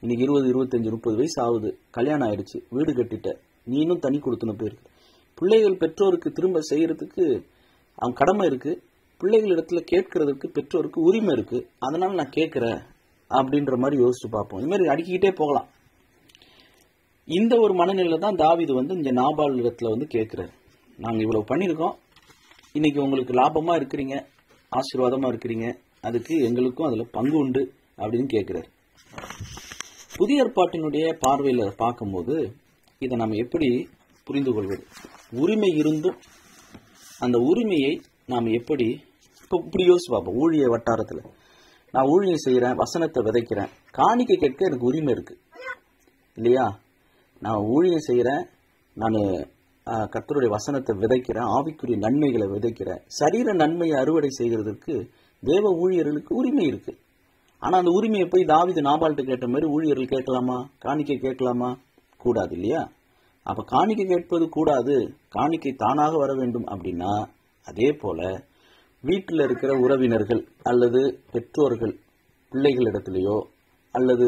இன்னைக்கு 20, 25, 30 வயசு ஆகுது, கல்யாணம் ஆயிடுச்சு, வீடு கட்டிட்ட, நீனும் தனி கொடுத்துன்னு போயிருக்கு. பிள்ளைகள் பெற்றோருக்கு திரும்ப செய்யறதுக்கு அவங்க கடமை இருக்கு, பிள்ளைகள் இடத்துல கேட்கறதுக்கு பெற்றோருக்கு உரிமை இருக்கு. அதனால நான் கேட்கிறேன் அப்படின்ற மாதிரி யோசிச்சு பார்ப்போம். இது மாதிரி அடிக்கிட்டே போகலாம். இந்த ஒரு மனநிலை தான் தாவீது இந்த நாபால் இடத்துல கேட்கிறாரு. நாங்க இவ்வளவு பண்ணியிருக்கோம், இன்னைக்கு உங்களுக்கு லாபமா இருக்கிறீங்க, ஆசீர்வாதமா இருக்கிறீங்க, அதுக்கு எங்களுக்கும் அதுல பங்கு உண்டு அப்படின்னு கேட்கிறாரு. புதிய ஏற்பாட்டினுடைய பார்வையில பார்க்கும்போது இதை நம்ம எப்படி புரிந்து கொள்வது? உரிமை இருந்தும் அந்த உரிமையை நாம் எப்படி இப்படி யோசிச்சு பார்ப்போம். ஊழிய வட்டாரத்துல நான் ஊழியம் செய்யறேன், வசனத்தை விதைக்கிறேன், காணிக்கை கேட்க எனக்கு உரிமை இருக்கு இல்லையா? நான் ஊழியம் செய்யறேன், நான் கர்த்தருடைய வசனத்தை விதைக்கிறேன், ஆவிக்குரிய நன்மைகளை விதைக்கிறேன், சரீர நன்மையை அறுவடை செய்கிறதுக்கு தேவ ஊழியர்களுக்கு உரிமை இருக்கு. ஆனா அந்த உரிமையை போய் தாவீது நாபால்கிட்ட கேட்ட மாதிரி ஊழியர்கள் கேட்கலாமா? காணிக்கை கேட்கலாமா? கூடாது இல்லையா? அப்ப காணிக்கை கேட்பது கூடாது, காணிக்கை தானாக வர வேண்டும். அப்படின்னா அதே போல வீட்டில் இருக்கிற உறவினர்கள் அல்லது பெற்றோர்கள் பிள்ளைகளிடத்திலேயோ அல்லது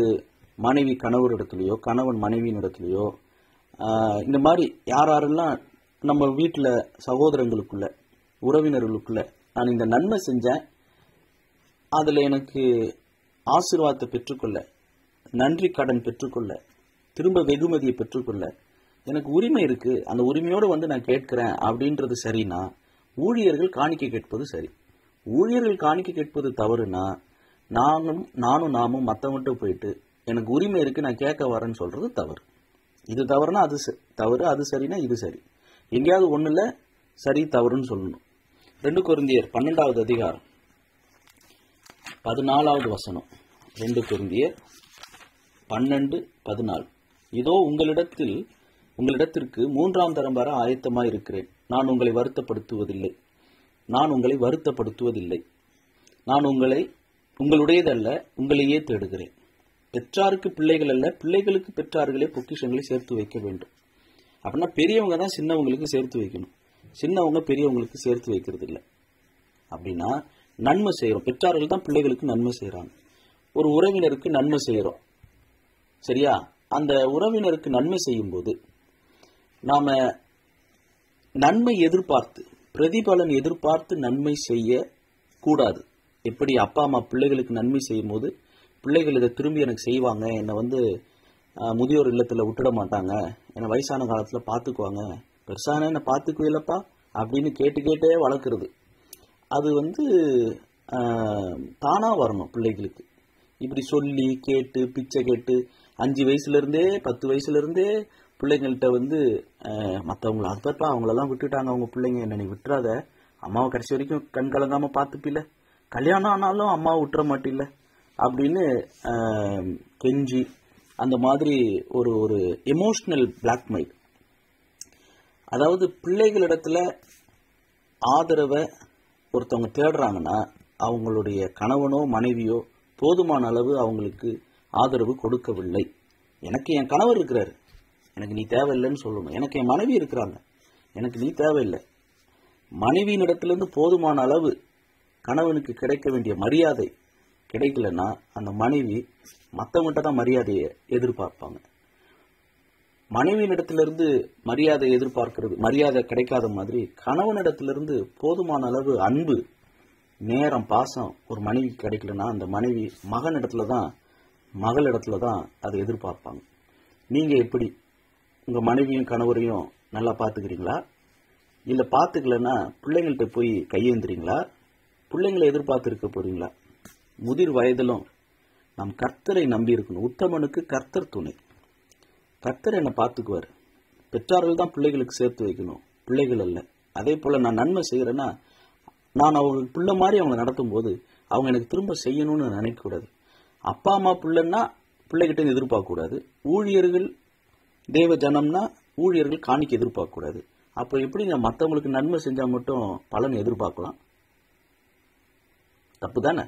மனைவி கணவரிடத்திலேயோ கணவன் மனைவியின் இடத்துலையோ இந்த மாதிரி யாரெல்லாம் நம்ம வீட்டில் சகோதரங்களுக்குள்ள உறவினர்களுக்குள்ள நான் இந்த நன்மை செஞ்சேன், அதுல எனக்கு ஆசீர்வாதத்தை பெற்றுக்கொள்ள, நன்றி கடன் பெற்றுக்கொள்ள, திரும்ப வெகுமதியை பெற்றுக்கொள்ள எனக்கு உரிமை இருக்கு, அந்த உரிமையோடு நான் கேட்கிறேன் அப்படின்றது சரினா, ஊழியர்கள் காணிக்கை கேட்பது சரி. ஊழியர்கள் காணிக்கை கேட்பது தவறுனா நாமும் மற்றவங்கிட்ட போயிட்டு எனக்கு உரிமை இருக்கு நான் கேட்க வரேன்னு சொல்றது தவறு. இது தவறுனா அது தவறு, அது சரினா இது சரி. எங்கேயாவது ஒண்ணுல சரி தவறுன்னு சொல்லணும். 2 கொரிந்தியர் 12வது அதிகாரம் 14வது வசனம். 2 கொரிந்தியர் 12:14. இதோ உங்களிடத்திற்கு 3ஆம் தரம் வர ஆயத்தமாய் இருக்கிறேன். நான் உங்களை வருத்தப்படுத்துவதில்லை. நான் உங்களுடையதல்ல, உங்களையே தேடுகிறேன். பெற்றாருக்கு பிள்ளைகள் அல்ல, பிள்ளைகளுக்கு பெற்றார்களே பொக்கிஷங்களை சேர்த்து வைக்க வேண்டும். அப்படின்னா பெரியவங்க தான் சின்னவங்களுக்கு சேர்த்து வைக்கணும், சின்னவங்க பெரியவங்களுக்கு சேர்த்து வைக்கிறது இல்லை. அப்படின்னா நன்மை செய்யறோம், பெற்றார்கள் தான் பிள்ளைகளுக்கு நன்மை செய்யறாங்க. ஒரு உறவினருக்கு நன்மை செய்யறோம், சரியா? அந்த உறவினருக்கு நன்மை செய்யும் போது நாம நன்மை எதிர்பார்த்து, பிரதிபலன் எதிர்பார்த்து நன்மை செய்ய கூடாது. எப்படி அப்பா அம்மா பிள்ளைகளுக்கு நன்மை செய்யும் போது பிள்ளைகள் இதை திரும்பி எனக்கு செய்வாங்க, என்னை முதியோர் இல்லத்துல விட்டுட மாட்டாங்க, என்னை வயசான காலத்துல பாத்துக்குவாங்க, பெருசான என்ன பாத்துக்குவில்லப்பா அப்படின்னு கேட்டே வளர்க்கறது. அது தானா வரணும் பிள்ளைகளுக்கு. இப்படி சொல்லி கேட்டு பிச்சை கேட்டு 5 வயசுல இருந்தே 10 வயசுல இருந்தே பிள்ளைங்கள்ட்ட மற்றவங்கள அதுப்பா அவங்களெல்லாம் விட்டுட்டாங்க அவங்க பிள்ளைங்க, என்ன நீ விட்டுறாத, அம்மாவை கடைசி வரைக்கும் கண் கலங்காம பார்த்துப்பில்ல, கல்யாணம் ஆனாலும் அம்மாவை விட்டுற மாட்டில்ல அப்படின்னு கெஞ்சி அந்த மாதிரி ஒரு எமோஷனல் பிளாக்மெயில். அதாவது பிள்ளைகளிடத்துல ஆதரவை ஒருத்தவங்க தேடுறாங்கன்னா அவங்களுடைய கணவனோ மனைவியோ போதுமான அளவு அவங்களுக்கு ஆதரவு கொடுக்கவில்லை. எனக்கு என் கணவர் இருக்கிறாரு, எனக்கு நீ தேவையில்லைன்னு சொல்லணும். எனக்கு என் மனைவி இருக்கிறாங்க, எனக்கு நீ தேவையில்லை. மனைவியின் இடத்திலிருந்து போதுமான அளவு கணவனுக்கு கிடைக்க வேண்டிய மரியாதை கிடைக்கலன்னா அந்த மனைவி மற்றவங்கிட்ட தான் மரியாதையை எதிர்பார்ப்பாங்க. மனைவியின் இடத்திலிருந்து மரியாதை கிடைக்காத மாதிரி கணவனிடத்திலிருந்து போதுமான அளவு அன்பு, நேரம், பாசம் ஒரு மனைவி கிடைக்கலன்னா அந்த மனைவி மகன் இடத்துல தான் அதை எதிர்பார்ப்பாங்க. நீங்க எப்படி உங்க மனைவியும் கணவரையும் நல்லா பாத்துக்கிறீங்களா? இல்ல பாத்துக்கலன்னா பிள்ளைங்கள்ட்ட போய் கையேந்துறீங்களா? பிள்ளைங்களை எதிர்பார்த்து இருக்க போறீங்களா? முதிர் வயதிலும் நாம் கர்த்தரை நம்பி இருக்கணும். உத்தமனுக்கு கர்த்தர் துணை. கர்த்தர் என்ன பார்த்துக்குவார். பெற்றார்கள் தான் பிள்ளைகளுக்கு சேர்த்து வைக்கணும், பிள்ளைகள் அல்ல. அதே போல நான் நன்மை செய்யறேன்னா நான் அவங்க பிள்ளை மாதிரி அவங்க நடத்தும் போது அவங்க எனக்கு திரும்ப செய்யணும்னு நினைக்க கூடாது. அப்பா அம்மா பிள்ளைன்னா பிள்ளைகிட்ட எதிர்பார்க்க கூடாது. ஊழியர்கள் தேவ ஜனம்னா ஊழியர்கள் காணிக்க எதிர்பார்க்க கூடாது. அப்ப எப்படி நான் மற்றவங்களுக்கு நன்மை செஞ்சா மட்டும் பலன் எதிர்பார்க்கலாம்? தப்பு தானே,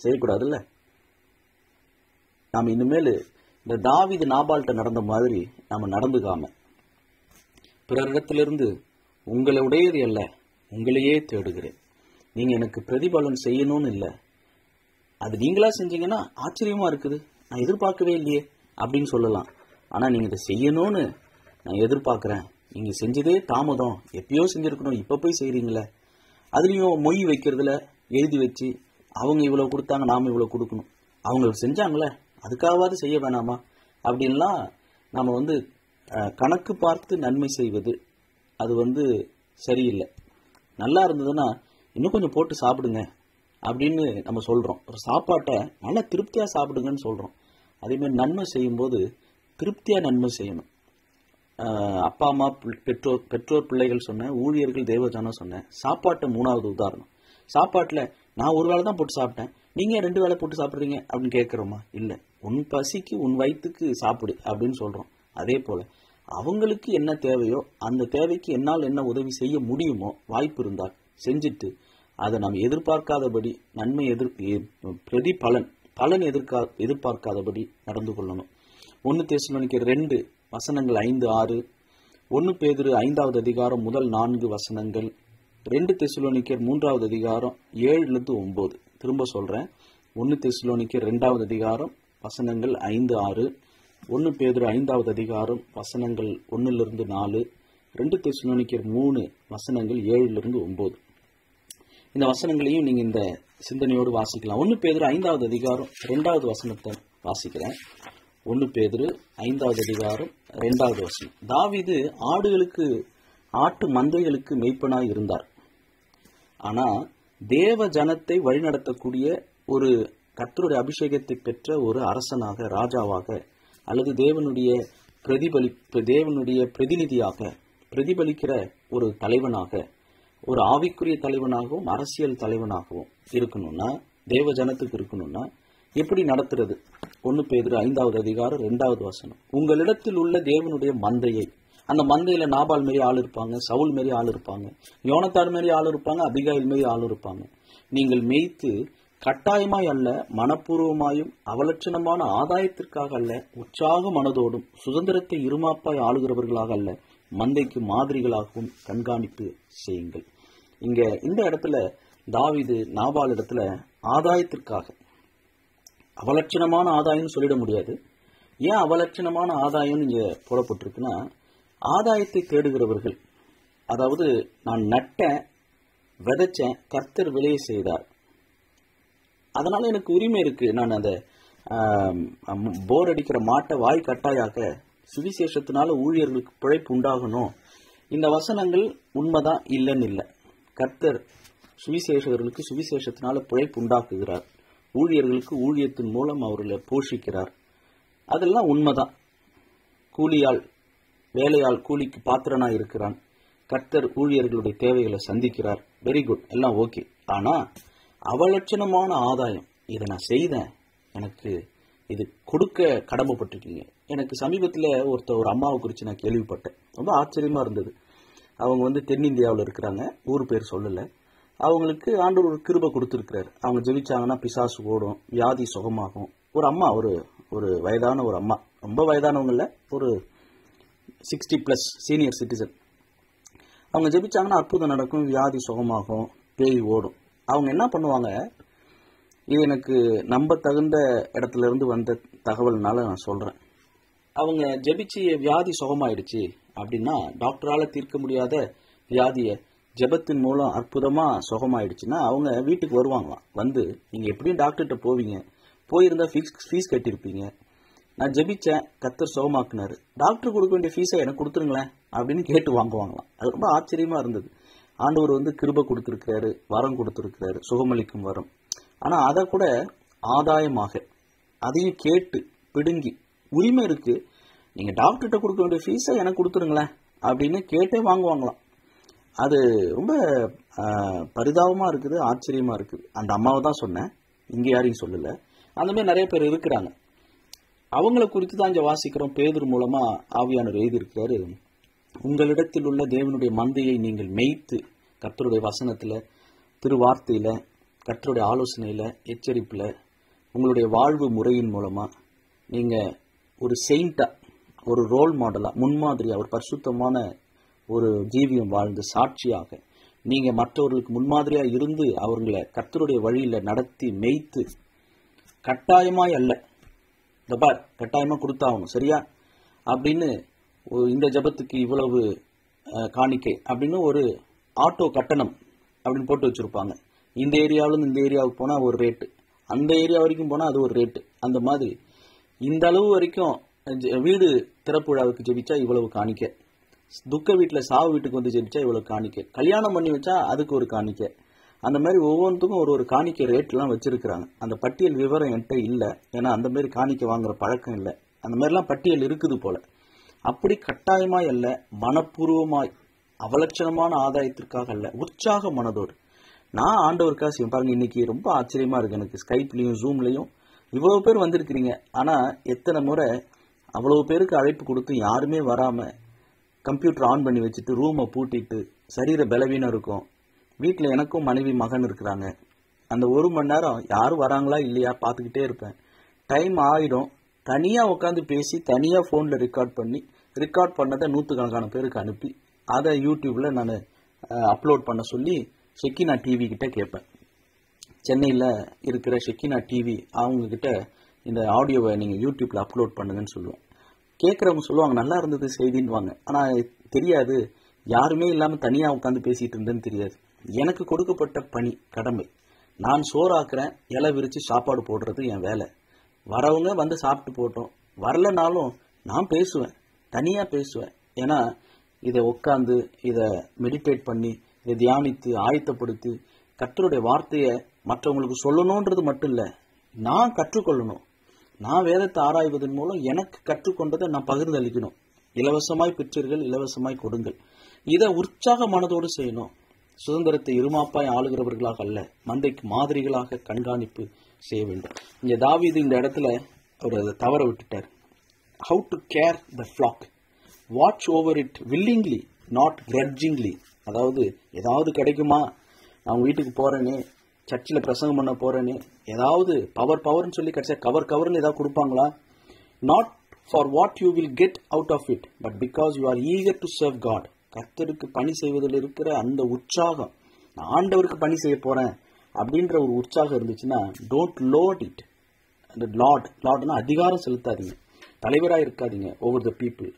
செய்யக்கூடாதுல்ல. நாம இனிமேல் இந்த தாவீது நாபால்கிட்ட நடந்த மாதிரி நாம நடந்துக்காம பிறரிடத்திலிருந்து உங்களுடையது அல்ல, உங்களையே தேடுகிறேன், நீங்க எனக்கு பிரதிபலன் செய்யணும்னு இல்லை, அது நீங்களா செஞ்சீங்கன்னா ஆச்சரியமா இருக்குது, நான் எதிர்பார்க்கவே இல்லையே அப்படின்னு சொல்லலாம். ஆனா நீங்க இதை செய்யணும்னு நான் எதிர்பார்க்கிறேன், நீங்க செஞ்சதே தாமதம், எப்பயோ செஞ்சிருக்கணும், இப்ப போய் செய்றீங்களே, அதுலயும் மொய் வைக்கிறதுல எழுதி வச்சு அவங்க இவ்வளவு கொடுத்தாங்க நாம இவ்வளவு கொடுக்கணும், அவங்க செஞ்சாங்களே அதுக்காவது செய்ய வேணாமா அப்படின்லாம் நாம கணக்கு பார்த்து நன்மை செய்வது அது சரியில்லை. நல்லா இருந்ததுன்னா இன்னும் கொஞ்சம் போட்டு சாப்பிடுங்க அப்படின்னு நம்ம சொல்றோம். ஒரு சாப்பாட்டை நல்லா திருப்தியா சாப்பிடுங்கன்னு சொல்றோம். அதே மாதிரி நன்மை செய்யும் போது திருப்தியா நன்மை செய்யணும். அப்பா அம்மா பெற்றோர் பிள்ளைகள் சொன்னேன், ஊழியர்கள் தேவஜானம் சொன்னேன். சாப்பாட்டை 3வது உதாரணம். சாப்பாட்டுல நான் ஒரு வேளை தான் போட்டு சாப்பிட்டேன், நீங்க 2 வேளை போட்டு சாப்பிடுறீங்க அப்படின்னு கேட்கிறோமா? இல்ல, உன் பசிக்கு உன் வயிற்றுக்கு சாப்பிடு அப்படின்னு சொல்றோம். அதே போல அவங்களுக்கு என்ன தேவையோ அந்த தேவைக்கு என்னால் என்ன உதவி செய்ய முடியுமோ வாய்ப்பு இருந்தால் செஞ்சுட்டு அதை நாம் எதிர்பார்க்காதபடி நன்மை பலன் எதிர்பார்க்காதபடி நடந்து கொள்ளணும். 1 தெசலோனிக்கர் 2 வசனங்கள் 5, 6, 1 பேதுரு 5வது அதிகாரம் முதல் 4 வசனங்கள், 2 தெசலோனிக்கர் 3வது அதிகாரம் 7-9. திரும்ப சொல்றேன், 1 தெசலோனிக்கர் 2வது அதிகாரம் வசனங்கள் 5, 6, 1 பேதுரு 5வது அதிகாரம் வசனங்கள் 1-4, 2 தெசலோனிக்கர் 3 வசனங்கள் 7-9. இந்த வசனங்களையும் நீங்க இந்த சிந்தனையோடு வாசிக்கலாம். 1 பேதுரு 5வது அதிகாரம் 2வது வசனத்தை வாசிக்கிறேன். 1 பேதுரு 5வது அதிகாரம் 2வது வசனம். தாவீது ஆட்டு மந்தைகளுக்கு மேய்ப்பனாய் இருந்தார். ஆனா தேவ ஜனத்தை வழிநடத்தக்கூடிய ஒரு கர்த்தருடைய அபிஷேகத்தை பெற்ற ஒரு அரசனாக, ராஜாவாக, அல்லது தேவனுடைய பிரதிநிதியாக, பிரதிபலிக்கிற ஒரு தலைவனாக ஒரு ஆவிக்குரிய தலைவனாகவும் அரசியல் தலைவனாகவும் இருக்கணும்னா, தேவ ஜனத்துக்கு இருக்கணும்னா எப்படி நடத்துறது? 1 பேதுரு 5வது அதிகாரம் 2வது வசனம். உங்களிடத்தில் உள்ள தேவனுடைய மந்தையை, அந்த மந்தையில நாபால் மாரி ஆள் இருப்பாங்க, சவுல் மாரி ஆள் இருப்பாங்க, யோனத்தான் மாரி ஆள் இருப்பாங்க, அபிகாயில் மாரி ஆள் இருப்பாங்க. நீங்கள் மேய்த்து கட்டாயமாய் அல்ல, மனப்பூர்வமாயும் அவலட்சணமான ஆதாயத்திற்காக அல்ல, உற்சாக மனதோடும் சுதந்திரத்தை இருமாப்பாய் ஆளுகிறவர்களாக அல்ல, மந்தைக்கு மாதிரிகளாகவும் கண்காணிப்பு செய்யுங்கள். இங்க இந்த இடத்துல தாவீது நாபால் இடத்துல ஆதாயத்திற்காக, அவலட்சணமான ஆதாயம் சொல்லிட முடியாது. ஏன் அவலட்சணமான ஆதாயம் இங்க போடப்பட்டிருக்குன்னா, ஆதாயத்தை தேடுகிறவர்கள், அதாவது நான் நட்டேன், விதைச்சேன், கர்த்தர் விளைய செய்தார், அதனால எனக்கு உரிமை இருக்கு, நான் அந்த போர் அடிக்கிற மாட்டை வாய் கட்டாயாக்க சுவிசேஷத்தினால ஊழியர்களுக்கு பிழைப்பு உண்டாகணும். இந்த வசனங்கள் உண்மைதான், இல்லைன்னு இல்லை. கர்த்தர் சுவிசேஷகர்களுக்கு சுவிசேஷத்தினால பிழைப்பு உண்டாக்குகிறார், ஊழியர்களுக்கு ஊழியத்தின் மூலம் அவர்களை போஷிக்கிறார், அதெல்லாம் உண்மைதான். கூலியால் வேலையால் கூலிக்கு பாத்திரனா இருக்கிறான், கர்த்தர் ஊழியர்களுடைய தேவைகளை சந்திக்கிறார், வெரி குட், எல்லாம் ஓகே. ஆனா அவலட்சணமான ஆதாயம், இதை நான் செய்தேன், எனக்கு இது கொடுக்க கடமைப்பட்டிருக்கீங்க. எனக்கு சமீபத்தில் ஒரு அம்மாவை குறித்து நான் கேள்விப்பட்டேன், ரொம்ப ஆச்சரியமா இருந்தது. அவங்க தென்னிந்தியாவில் இருக்கிறாங்க, ஊர் பேர் சொல்லலை. அவங்களுக்கு ஆண்டவர் ஒரு கிருபை கொடுத்துருக்கிறார். அவங்க ஜெபிச்சாங்கன்னா பிசாசு ஓடும், வியாதி சுகமாகும். ஒரு அம்மா, ஒரு வயதான ஒரு அம்மா, ரொம்ப வயதானவங்க இல்லை, ஒரு 60+ சீனியர் சிட்டிசன். அவங்க ஜெபிச்சாங்கன்னா அற்புதம் நடக்கும், வியாதி சுகமாகும், பேய் ஓடும். அவங்க என்ன பண்ணுவாங்க, இது எனக்கு நம்ப தகுந்த இடத்துல இருந்து வந்த தகவல்னால நான் சொல்றேன். அவங்க ஜெபிச்சு வியாதி சுகமாயிடுச்சு அப்படின்னா, டாக்டரால தீர்க்க முடியாத வியாதிய ஜெபத்தின் மூலம் அற்புதமா சுகமாயிடுச்சுன்னா அவங்க வீட்டுக்கு வருவாங்களாம். நீங்க எப்படியும் டாக்டர்கிட்ட போவீங்க, போயிருந்தா ஃபீஸ் கட்டியிருப்பீங்க, நான் ஜெபிச்சேன், கர்த்தர் சுகமாக்குனாரு, டாக்டர் கொடுக்க வேண்டிய ஃபீஸை எனக்கு கொடுத்துருங்களேன் அப்படின்னு கேட்டு வாங்குவாங்களாம். அது ரொம்ப ஆச்சரியமா இருந்தது. ஆண்டவர் கிருபை கொடுத்திருக்கிறாரு, வரம் கொடுத்திருக்கிறாரு, சுகமளிக்கும் வரம். ஆனா அதை கூட ஆதாயமாக, அதையும் கேட்டு பிடுங்கி, உரிமை இருக்கு, நீங்க டாக்டர்கிட்ட கொடுக்க வேண்டிய ஃபீஸை எனக்கு கொடுத்துருங்களேன் அப்படின்னு கேட்டே வாங்குவாங்களாம். அது ரொம்ப பரிதாபமா இருக்குது, ஆச்சரியமா இருக்குது. அந்த அம்மாவை தான் சொன்னேன், இங்க யாரையும் சொல்லல. அந்த மாதிரி நிறைய பேர் இருக்கிறாங்க. அவங்களை குறித்து தான் இங்க வாசிக்கிறோம். பேதுரு மூலமா ஆவியானவர் எழுதியிருக்கிறாரு, உங்களிடத்தில் உள்ள தேவனுடைய மந்தையை நீங்கள் மேய்த்து, கர்த்தருடைய வசனத்துல, திருவார்த்தையில, கர்த்தருடைய ஆலோசனையில, எச்சரிப்புல, உங்களுடைய வாழ்வு முறையின் மூலமா நீங்க ஒரு செயிண்டா, ஒரு ரோல் மாடலா, முன்மாதிரியா, ஒரு பரிசுத்தமான ஒரு ஜீவியம் வாழ்ந்து சாட்சியாக நீங்க மற்றவர்களுக்கு முன்மாதிரியா இருந்து அவர்களை கர்த்தருடைய வழியில நடத்தி மேய்த்து, கட்டாயமாய் அல்ல, இந்த பார் கட்டாயமா கொடுத்தாகணும் சரியா அப்படின்னு, இந்த ஜபத்துக்கு இவ்வளவு காணிக்கை அப்படின்னு ஒரு ஆட்டோ கட்டணம் அப்படின்னு போட்டு வச்சிருப்பாங்க. இந்த ஏரியாவிலிருந்து இந்த ஏரியாவுக்கு போனா ஒரு ரேட்டு, அந்த ஏரியா வரைக்கும் போனா அது ஒரு ரேட்டு. அந்த மாதிரி இந்த அளவு வரைக்கும் வீடு திறப்பு விழாவுக்கு ஜெபிச்சா இவ்வளவு காணிக்கை, துக்க வீட்டில் சாவு வீட்டுக்கு ஜெபிச்சா இவ்வளவு காணிக்கை, கல்யாணம் பண்ணி வச்சா அதுக்கு ஒரு காணிக்கை. அந்த மாதிரி ஒவ்வொன்றுக்கும் ஒரு காணிக்கை ரேட்லாம் வச்சிருக்கிறாங்க. அந்த பட்டியல் விவரம் என்கிட்ட இல்லை, ஏன்னா அந்த மாதிரி காணிக்கை வாங்குற பழக்கம் இல்லை. அந்த மாதிரிலாம் பட்டியல் இருக்குது போல. அப்படி கட்டாயமாய் அல்ல, மனப்பூர்வமாய், அவலட்சணமான ஆதாயத்திற்காக அல்ல, உற்சாக மனதோடு நான் ஆண்டவருக்காக செய்வேன். பாருங்க, இன்னைக்கு ரொம்ப ஆச்சரியமா இருக்கு எனக்கு, ஸ்கைப்லையும் ஜூம்லையும் இவ்வளவு பேர் வந்திருக்கிறீங்க. ஆனா எத்தனை முறை அவ்வளவு பேருக்கு அழைப்பு கொடுத்து யாருமே வராம, கம்ப்யூட்டர் ஆன் பண்ணி வச்சுட்டு ரூமை பூட்டிட்டு, சரீர பலவீனம் இருக்கும், வீட்டில் எனக்கும் மனைவி மகன் இருக்கிறாங்க, அந்த 1 மணி நேரம் யாரும் வராங்களா இல்லையா பார்த்துக்கிட்டே இருப்பேன். டைம் ஆயிடும், தனியாக உட்காந்து பேசி, தனியாக ஃபோனில் ரெக்கார்ட் பண்ணதை 100கணக்கான பேருக்கு அனுப்பி, அதை யூடியூப்ல நான் அப்லோட் பண்ண சொல்லி ஷெக்கினா டிவி கிட்ட கேட்பேன். சென்னையில் இருக்கிற ஷெக்கினா டிவி அவங்க கிட்ட இந்த ஆடியோவை நீங்கள் யூடியூப்ல அப்லோட் பண்ணுங்கன்னு சொல்லுவேன். கேட்குறவங்க சொல்லுவாங்க நல்லா இருந்தது செய்தின்வாங்க. ஆனால் தெரியாது, யாருமே இல்லாமல் தனியாக உட்காந்து பேசிட்டு இருந்தேன்னு தெரியாது. எனக்கு கொடுக்கப்பட்ட பணி, கடமை, நான் சோறாக்குறேன், இலை விரித்து சாப்பாடு போடுறது என் வேலை. வரவங்க சாப்பிட்டு போட்டோம், வரலனாலும் நான் பேசுவேன், தனியாக பேசுவேன். ஏன்னா இதை உட்காந்து இதை மெடிடேட் பண்ணி, இதை தியானித்து ஆயத்தப்படுத்தி கர்த்தருடைய வார்த்தையை மற்றவங்களுக்கு சொல்லணுன்றது மட்டும் இல்லை, நான் கற்றுக்கொள்ளணும். நான் வேதத்தை ஆராய்வதன் மூலம் எனக்கு கற்றுக்கொண்டதை நான் பகிர்ந்து அளிக்கணும். இலவசமாய் பெற்றீர்கள், இலவசமாய் கொடுங்கள். இதை உற்சாக மனதோடு செய்யணும். சுதந்திரத்தை இருமாப்பாய் ஆளுகிறவர்களாக அல்ல, மந்தைக்கு மாதிரிகளாக கண்காணிப்பு செய்ய வேண்டும். இங்க தாவீது இந்த இடத்துல அவர் அதை தவற விட்டுட்டார். How to care the flock, watch over it willingly, not grudgingly. அதாவது ஏதாவது கிடைக்குமா, நான் வீட்டுக்கு போறேனே, சர்ச்சில் பிரசங்கம் பண்ண போறேனே, ஏதாவது பவர்னு சொல்லி கிடைச்சா கவர்னு ஏதாவது கொடுப்பாங்களா? Not for what you will get out of it, but because you are eager to serve God. கர்த்தருக்கு பணி செய்வதில் இருக்கிற அந்த உற்சாகம், நான் ஆண்டவருக்கு பணி செய்ய போறேன் அப்படின்ற ஒரு உற்சாகம் இருந்துச்சுன்னா, டோன்ட் லோட் இட். அந்த லார்ட்னா அதிகாரம் செலுத்தாதீங்க, தலைவராக இருக்காதீங்க over the people,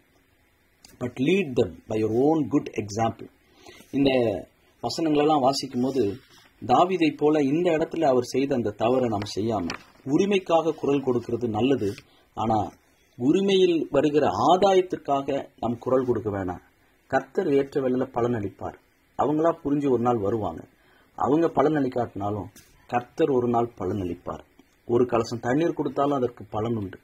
but lead them by your own good example. இந்த வசனங்களெல்லாம் வாசிக்கும் போது தாவீதை போல இந்த இடத்துல அவர் செய்த அந்த தவறை நாம் செய்யாம, உரிமைக்காக குரல் கொடுக்கிறது நல்லது, ஆனா உரிமையில் வருகிற ஆதாயத்திற்காக நாம் குரல் கொடுக்க வேணாம். கர்த்தர் ஏற்ற வேளையில பலன் அளிப்பார். அவங்களா புரிஞ்சு ஒரு நாள் வருவாங்க. அவங்க பலன் அளிக்காட்டினாலும் கர்த்தர் ஒரு நாள் பலன் அளிப்பார். ஒரு கலசம் தண்ணீர் கொடுத்தாலும் அதற்கு பலன் உண்டு.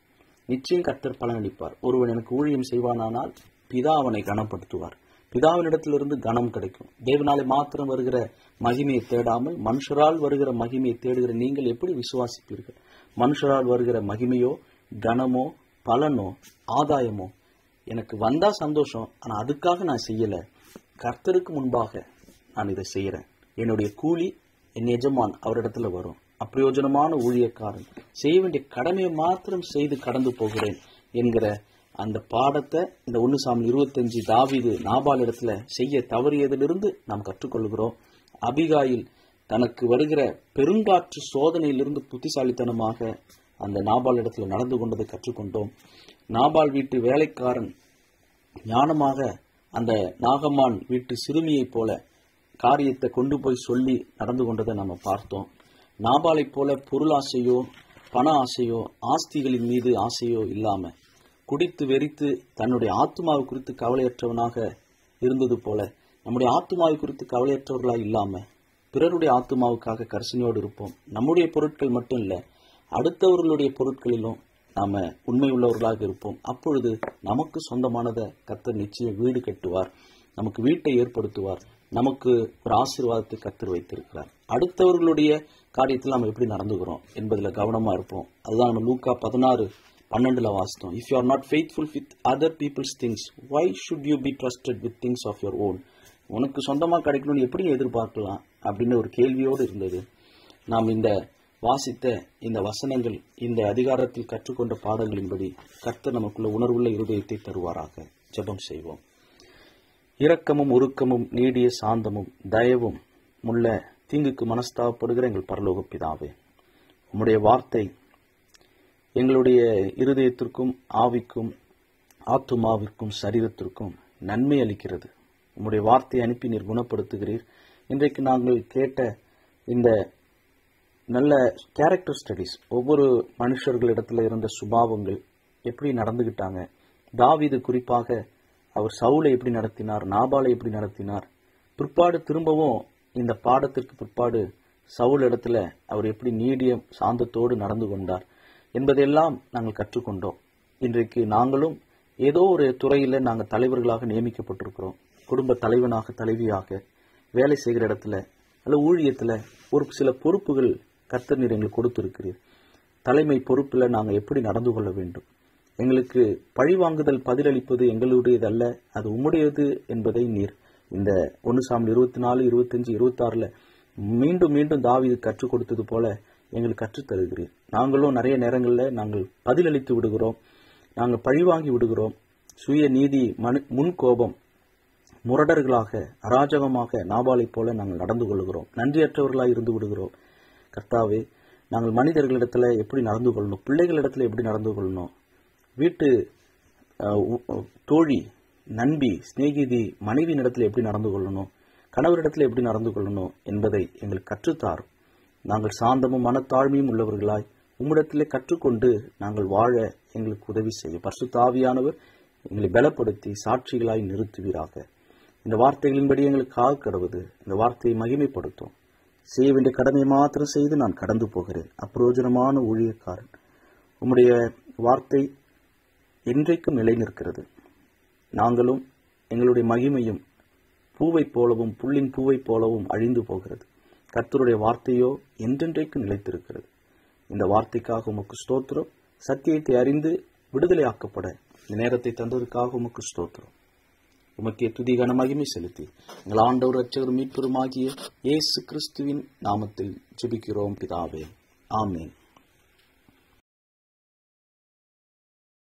நிச்சயம் கர்த்தர் பலன் அளிப்பார். ஒருவன் எனக்கு ஊழியம் செய்வானானால் பிதா அவனை கனப்படுத்துவார். பிதாவினிடத்திலிருந்து கனம் கிடைக்கும். தேவனாலே மாத்திரம் வருகிற மகிமையை தேடாமல் மனுஷரால் வருகிற மகிமையை தேடுகிற நீங்கள் எப்படி விசுவாசிப்பீர்கள்? மனுஷரால் வருகிற மகிமையோ கனமோ பலனோ ஆதாயமோ எனக்கு வந்தா சந்தோஷம், ஆனா அதுக்காக நான் செய்யல. கர்த்தருக்கு முன்பாக நான் இதை செய்யறேன். என்னுடைய கூலி என் எஜமான் அவரிடத்துல வரும். அப்பிரயோஜனமான ஊழியக்காரன், செய்ய வேண்டிய கடமையை மாத்திரம் செய்து கடந்து போகிறேன் என்கிற அந்த பாடத்தை இந்த 1 சாமுவேல் 25 தாவீது நாபால் இடத்துல செய்ய தவறியதிலிருந்து நாம் கற்றுக்கொள்கிறோம். அபிகாயில் தனக்கு வருகிற பெருங்காற்று சோதனையிலிருந்து புத்திசாலித்தனமாக அந்த நாபால் இடத்துல நடந்து கொண்டதை கற்றுக்கொண்டோம். நாபால் வீட்டு வேலைக்காரன் ஞானமாக அந்த நாகமான் வீட்டு சிறுமியை போல காரியத்தை கொண்டு போய் சொல்லி நடந்து கொண்டதை நம்ம பார்த்தோம். நாபாலை போல பொருளாசையோ பண ஆசையோ ஆஸ்திகளின் மீது ஆசையோ இல்லாம, குடித்து வெறித்து தன்னுடைய ஆத்மாவை குறித்து கவலையற்றவனாக இருந்தது போல நம்முடைய ஆத்மாவை குறித்து கவலையற்றவர்களாக இல்லாம பிறருடைய ஆத்மாவுக்காக கரிசனையோடு இருப்போம். நம்முடைய பொருட்கள் மட்டும் இல்ல, அடுத்தவர்களுடைய பொருட்களிலும் நாம உண்மை உள்ளவர்களாக இருப்போம். அப்பொழுது நமக்கு சொந்தமானதை கர்த்தர் நிச்சயம் வீடு கட்டுவார், நமக்கு வீட்டை ஏற்படுத்துவார், நமக்கு ஒரு ஆசீர்வாதத்தை கர்த்தர் வைத்திருக்கிறார். அடுத்தவர்களுடைய காரியத்தில் நாம் எப்படி நடந்துகிறோம் என்பதுல கவனமா இருப்போம். அதுதான் நம்ம லூக்கா 16:12 வாசித்தோம். If you are not faithful with other people's things, why should you be trusted with things of your own? உனக்கு சொந்தமா கிடைக்கணும்னு எப்படி எதிர்பார்க்கலாம் அப்படின்னு ஒரு கேள்வியோடு இருந்தது. நாம் இந்த வாசித்த இந்த வசனங்கள், இந்த அதிகாரத்தில் கற்றுக்கொண்ட பாடங்களின்படி கர்த்தர் நமக்குள்ள உணர்வுள்ள இருதயத்தை தருவாராக. ஜெபம் செய்வோம். இரக்கமும் உருக்கமும் நீடிய சாந்தமும் தயவும் உள்ள தீங்குக்கு மனஸ்தாபப்படுகிற எங்கள் பரலோக பிதாவே, உம்முடைய வார்த்தை எங்களுடைய இருதயத்திற்கும் ஆவிக்கும் ஆத்துமாவிற்கும் சரீரத்திற்கும் நன்மை அளிக்கிறது. உம்முடைய வார்த்தையை அனுப்பி நீர் குணப்படுத்துகிறீர். இன்றைக்கு நாங்கள் கேட்ட இந்த நல்ல கேரக்டர் ஸ்டடிஸ், ஒவ்வொரு மனுஷர்களிடத்துல இருந்த சுபாவங்கள் எப்படி நடந்துகிட்டாங்க, தாவீது குறிப்பாக அவர் சவுலை எப்படி நடத்தினார், நாபாலை எப்படி நடத்தினார், பிற்பாடு திரும்பவும் இந்த பாடத்திற்கு பிற்பாடு சவுல் இடத்துல அவர் எப்படி நீடிய சாந்தத்தோடு நடந்து கொண்டார் என்பதெல்லாம் நாங்கள் கற்றுக்கொண்டோம். இன்றைக்கு நாங்களும் ஏதோ ஒரு துறையில நாங்கள் தலைவர்களாக நியமிக்கப்பட்டிருக்கிறோம். குடும்ப தலைவனாக தலைவியாக வேலை செய்கிற இடத்துல அல்ல ஊழியத்துல ஒரு சில பொறுப்புகள் கர்த்தர் நீர் எங்களுக்கு கொடுத்திருக்கிறீர். தலைமை பொறுப்புல நாங்கள் எப்படி நடந்து கொள்ள வேண்டும், எங்களுக்கு பழிவாங்குதல் பதிலளிப்பது எங்களுடையது அல்ல, அது உம்முடையது என்பதை நீர் இந்த 1 சாமுவேல் 24, 25, 26 மீண்டும் மீண்டும் தாவீது கற்றுக் கொடுத்தது போல எங்களுக்கு கற்றுத்தருகிறீர். நாங்களும் நிறைய நேரங்களில் நாங்கள் பதிலளித்து விடுகிறோம், நாங்கள் பழிவாங்கி விடுகிறோம். சுய நீதி முன்கோபம் முரடர்களாக அராஜகமாக நாபாலை போல நாங்கள் நடந்து கொள்கிறோம், நன்றியற்றவர்களாக இருந்து விடுகிறோம். கர்த்தாவே, நாங்கள் மனிதர்களிடத்துல எப்படி நடந்து கொள்ளணும், பிள்ளைகளிடத்துல எப்படி நடந்து கொள்ளணும், வீட்டு தோழி நண்பி சிநேகிதி மனைவியின் இடத்துல எப்படி நடந்து கொள்ளணும், கணவரிடத்துல எப்படி நடந்து கொள்ளணும் என்பதை எங்களுக்கு கற்றுத்தாரும். நாங்கள் சாந்தமும் மனத்தாழ்மையும் உள்ளவர்களாய் உம்மிடத்திலே கற்றுக்கொண்டு நாங்கள் வாழ எங்களுக்கு உதவி செய்ய பரிசுத்த ஆவியானவர் எங்களை பலப்படுத்தி சாட்சிகளாய் நிறுத்துவீராக. இந்த வார்த்தைகளின்படி எங்களுக்கு காக்கடவது, இந்த வார்த்தையை மகிமைப்படுத்தும். செய்ய வேண்டிய கடமையை மாத்திரம் செய்து நான் கடந்து போகிறேன், அப்பிரயோஜனமான ஊழியக்காரன். உம்முடைய வார்த்தை என்றைக்கும் நிலை நிற்கிறது. நாங்களும் எங்களுடைய மகிமையும் பூவைப் போலவும் புல்லின் பூவைப் போலவும் அழிந்து போகிறது. கர்த்தருடைய வார்த்தையோ என்றென்றைக்கு நிலைத்திருக்கிறது. இந்த வார்த்தைக்காக உமக்கு ஸ்தோத்திரம். சத்தியத்தை அறிந்து விடுதலை ஆக்கப்பட இந்த நேரத்தை தந்ததற்காக உமக்கு ஸ்தோத்திரம். உமக்கே துதி கன மகிமை செலுத்தி எங்கள் ஆண்டவர் இரட்சகரும் மீட்பருமாகிய இயேசு கிறிஸ்துவின் நாமத்தில் ஜெபிக்கிறோம் பிதாவே. ஆமென்.